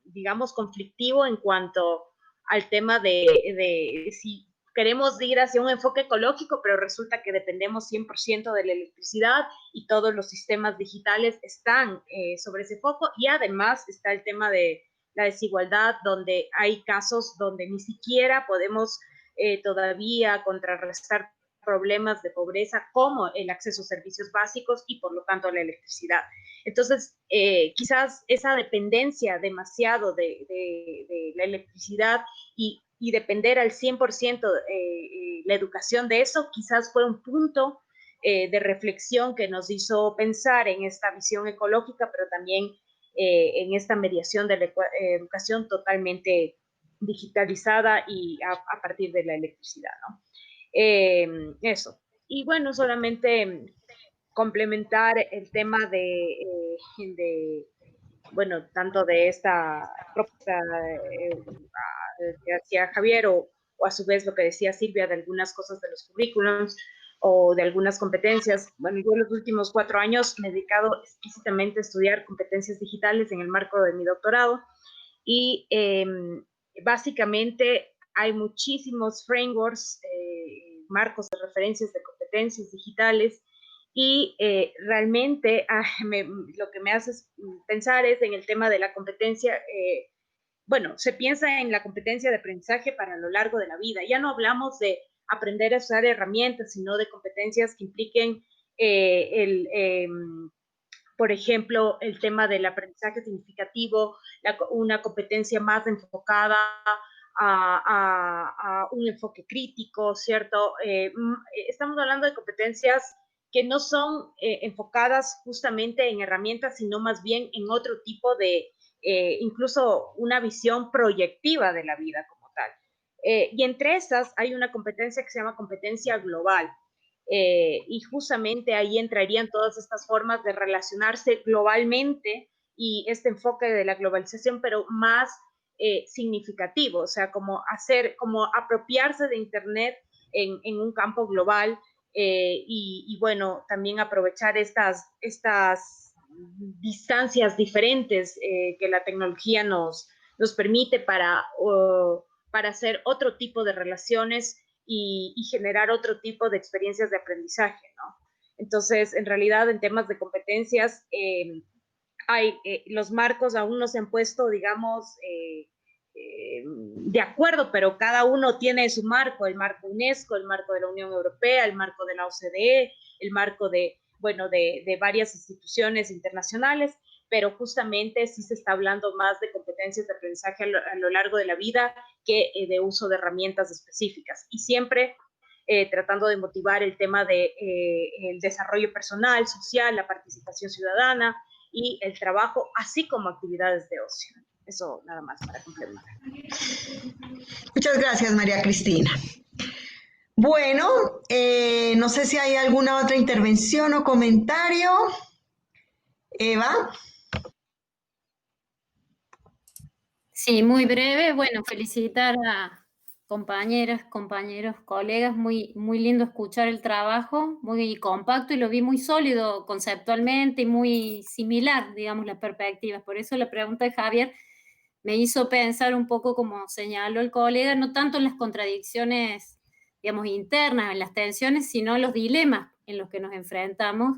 digamos, conflictivo en cuanto al tema de si queremos ir hacia un enfoque ecológico, pero resulta que dependemos 100% de la electricidad y todos los sistemas digitales están sobre ese foco, y además está el tema de la desigualdad, donde hay casos donde ni siquiera podemos todavía contrarrestar problemas de pobreza como el acceso a servicios básicos y por lo tanto la electricidad. Entonces, quizás esa dependencia demasiado de la electricidad y depender al 100% la educación de eso, quizás fue un punto de reflexión que nos hizo pensar en esta visión ecológica, pero también en esta mediación de la educación totalmente digitalizada y a partir de la electricidad, ¿no? Eso. Y bueno, solamente complementar el tema bueno, tanto de esta propuesta que hacía Javier o a su vez lo que decía Silvia de algunas cosas de los currículums o de algunas competencias. Bueno, yo en los últimos 4 años me he dedicado explícitamente a estudiar competencias digitales en el marco de mi doctorado y básicamente hay muchísimos frameworks, marcos de referencias de competencias digitales y realmente lo que me hace pensar es en el tema de la competencia. Bueno, se piensa en la competencia de aprendizaje para lo largo de la vida. Ya no hablamos de aprender a usar herramientas, sino de competencias que impliquen por ejemplo, el tema del aprendizaje significativo, una competencia más enfocada a un enfoque crítico, ¿cierto? Estamos hablando de competencias que no son enfocadas justamente en herramientas, sino más bien en otro tipo de, incluso una visión proyectiva de la vida como tal. Y entre esas hay una competencia que se llama competencia global. Y justamente ahí entrarían todas estas formas de relacionarse globalmente y este enfoque de la globalización, pero más significativo, o sea, como apropiarse de Internet en un campo global y bueno, también aprovechar estas distancias diferentes que la tecnología nos permite para hacer otro tipo de relaciones y generar otro tipo de experiencias de aprendizaje, ¿no? Entonces, en realidad, en temas de competencias, los marcos aún no se han puesto, digamos, de acuerdo, pero cada uno tiene su marco, el marco UNESCO, el marco de la Unión Europea, el marco de la OCDE, el marco de varias instituciones internacionales, pero justamente sí se está hablando más de competencias de aprendizaje a lo largo de la vida que de uso de herramientas específicas. Y siempre tratando de motivar el tema de el desarrollo personal, social, la participación ciudadana y el trabajo, así como actividades de ocio. Eso nada más para complementar. Muchas gracias, María Cristina. Bueno, no sé si hay alguna otra intervención o comentario. Eva. Sí, muy breve. Bueno, felicitar a compañeras, compañeros, colegas. Muy, muy lindo escuchar el trabajo, muy compacto y lo vi muy sólido conceptualmente y muy similar, digamos, las perspectivas. Por eso la pregunta de Javier me hizo pensar un poco, como señaló el colega, no tanto en las contradicciones, digamos, internas, en las tensiones, sino en los dilemas en los que nos enfrentamos.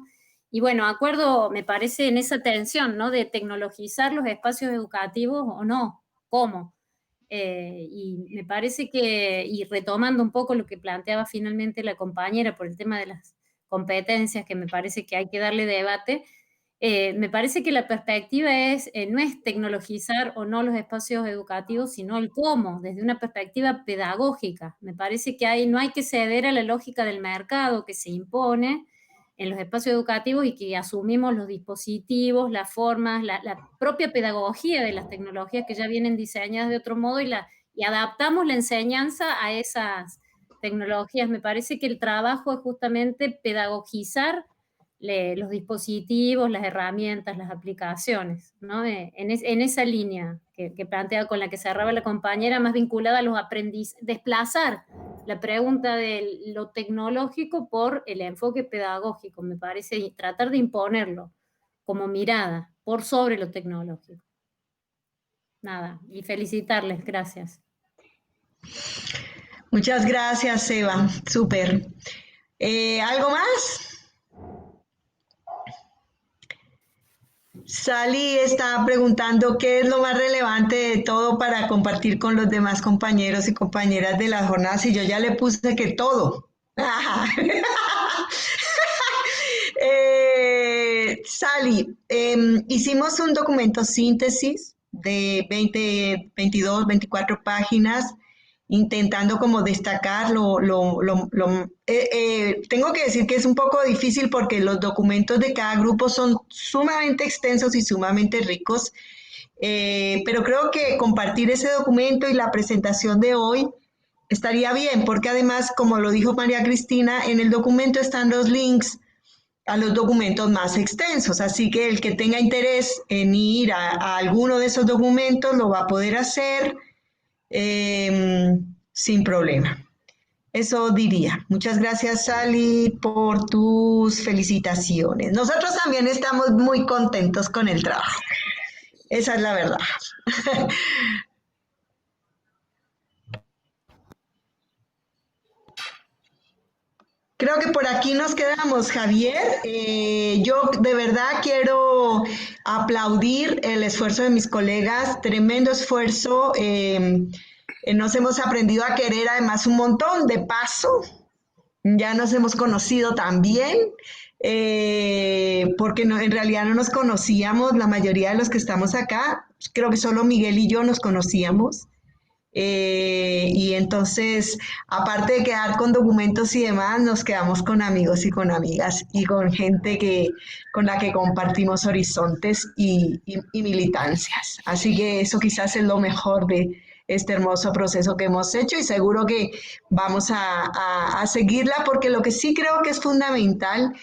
Y bueno, acuerdo, me parece, en esa tensión, ¿no? De tecnologizar los espacios educativos o no. ¿Cómo? Y me parece que, y retomando un poco lo que planteaba finalmente la compañera por el tema de las competencias, que me parece que hay que darle debate, me parece que la perspectiva no es tecnologizar o no los espacios educativos, sino el cómo, desde una perspectiva pedagógica. Me parece que no hay que ceder a la lógica del mercado que se impone en los espacios educativos y que asumimos los dispositivos, las formas, la propia pedagogía de las tecnologías que ya vienen diseñadas de otro modo y adaptamos la enseñanza a esas tecnologías. Me parece que el trabajo es justamente pedagogizar los dispositivos, las herramientas, las aplicaciones, ¿no? En esa línea que plantea con la que cerraba la compañera, más vinculada a los aprendizajes, desplazar la pregunta de lo tecnológico por el enfoque pedagógico, me parece, y tratar de imponerlo como mirada por sobre lo tecnológico. Nada, y felicitarles, gracias. Muchas gracias, Eva, súper. ¿Algo más? Sally está preguntando qué es lo más relevante de todo para compartir con los demás compañeros y compañeras de las jornadas, y yo ya le puse que todo. Sally, hicimos un documento síntesis de 22, 24 páginas, intentando como destacar tengo que decir que es un poco difícil porque los documentos de cada grupo son sumamente extensos y sumamente ricos. Pero creo que compartir ese documento y la presentación de hoy estaría bien, porque además, como lo dijo María Cristina, en el documento están los links a los documentos más extensos, así que el que tenga interés en ir a alguno de esos documentos lo va a poder hacer sin problema. Eso diría. Muchas gracias, Sally, por tus felicitaciones. Nosotros también estamos muy contentos con el trabajo. Esa es la verdad. Creo que por aquí nos quedamos, Javier. Yo de verdad quiero aplaudir el esfuerzo de mis colegas, tremendo esfuerzo. Nos hemos aprendido a querer además un montón de paso. Ya nos hemos conocido también, porque no, en realidad no nos conocíamos, la mayoría de los que estamos acá, creo que solo Miguel y yo nos conocíamos. Y entonces, aparte de quedar con documentos y demás, nos quedamos con amigos y con amigas y con gente con la que compartimos horizontes y militancias. Así que eso quizás es lo mejor de este hermoso proceso que hemos hecho y seguro que vamos a seguirla, porque lo que sí creo que es fundamental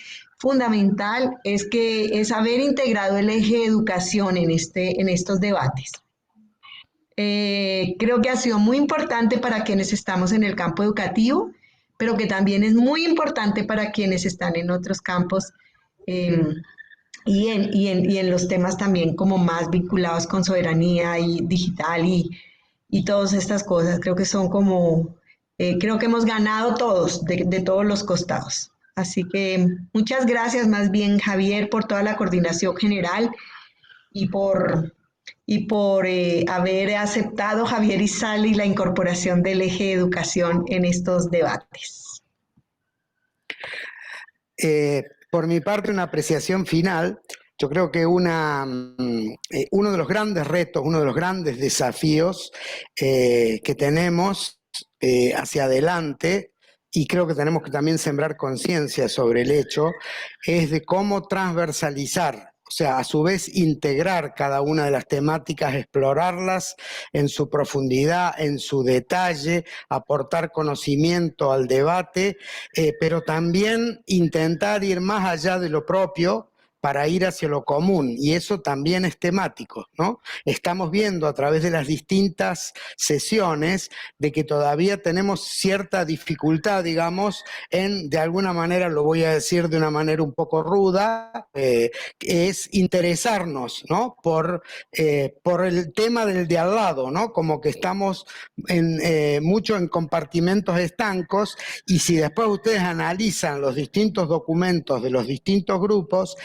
es haber integrado el eje de educación en estos debates. Creo que ha sido muy importante para quienes estamos en el campo educativo, pero que también es muy importante para quienes están en otros campos y en los temas también como más vinculados con soberanía y digital y todas estas cosas. Creo que son como, creo que hemos ganado todos, de todos los costados. Así que muchas gracias más bien, Javier, por toda la coordinación general y por haber aceptado, Javier y Sally, la incorporación del eje de educación en estos debates. Por mi parte, una apreciación final. Yo creo que uno de los grandes retos, uno de los grandes desafíos que tenemos hacia adelante, y creo que tenemos que también sembrar conciencia sobre el hecho, es de cómo transversalizar, o sea, a su vez integrar cada una de las temáticas, explorarlas en su profundidad, en su detalle, aportar conocimiento al debate, pero también intentar ir más allá de lo propio para ir hacia lo común, y eso también es temático, ¿no? Estamos viendo a través de las distintas sesiones de que todavía tenemos cierta dificultad, digamos, en, de alguna manera, lo voy a decir de una manera un poco ruda, es interesarnos, ¿no? Por el tema del de al lado, ¿no? Como que estamos mucho en compartimentos estancos, y si después ustedes analizan los distintos documentos de los distintos grupos,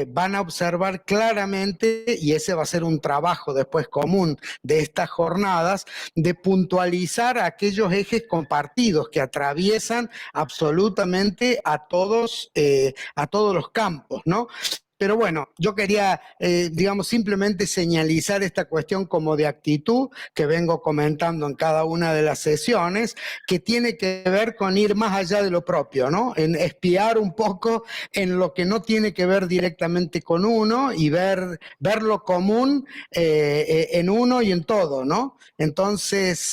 van a observar claramente, y ese va a ser un trabajo después común de estas jornadas, de puntualizar aquellos ejes compartidos que atraviesan absolutamente a todos los campos, ¿no? Pero bueno, yo quería, digamos, simplemente señalizar esta cuestión como de actitud que vengo comentando en cada una de las sesiones, que tiene que ver con ir más allá de lo propio, ¿no? En espiar un poco en lo que no tiene que ver directamente con uno y ver lo común en uno y en todo, ¿no? Entonces,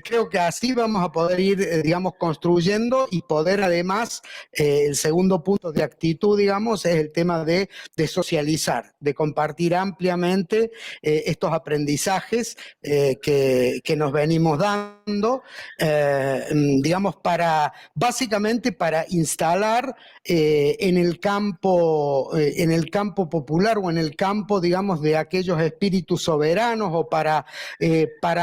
creo que así vamos a poder ir, digamos, construyendo y poder además, el segundo punto de actitud, digamos, es el tema de socializar, de compartir ampliamente estos aprendizajes que nos venimos dando, digamos, básicamente para instalar en el campo popular o en el campo, digamos, de aquellos espíritus soberanos, o para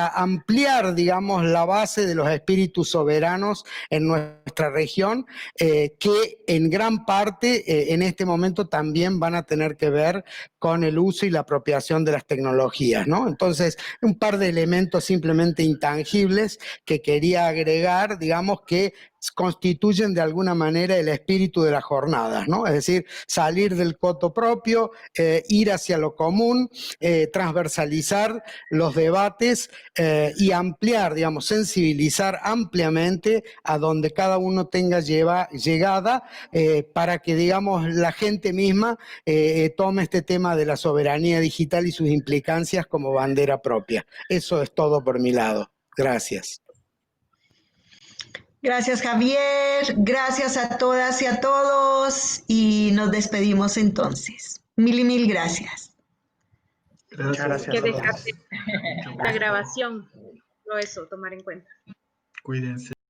ampliar, digamos, la base de los espíritus soberanos en nuestra región, que en gran parte en este momento también van a tener que ver con el uso y la apropiación de las tecnologías, ¿no? Entonces, un par de elementos simplemente intangibles que quería agregar, digamos, que constituyen de alguna manera el espíritu de las jornadas, ¿no? Es decir, salir del coto propio, ir hacia lo común, transversalizar los debates y ampliar, digamos, sensibilizar ampliamente a donde cada uno tenga llegada para que, digamos, la gente misma tome este tema de la soberanía digital y sus implicancias como bandera propia. Eso es todo por mi lado. Gracias. Gracias, Javier. Gracias a todas y a todos. Y nos despedimos entonces. Mil gracias. Muchas gracias. Que dejarte la grabación, todo eso, tomar en cuenta. Cuídense.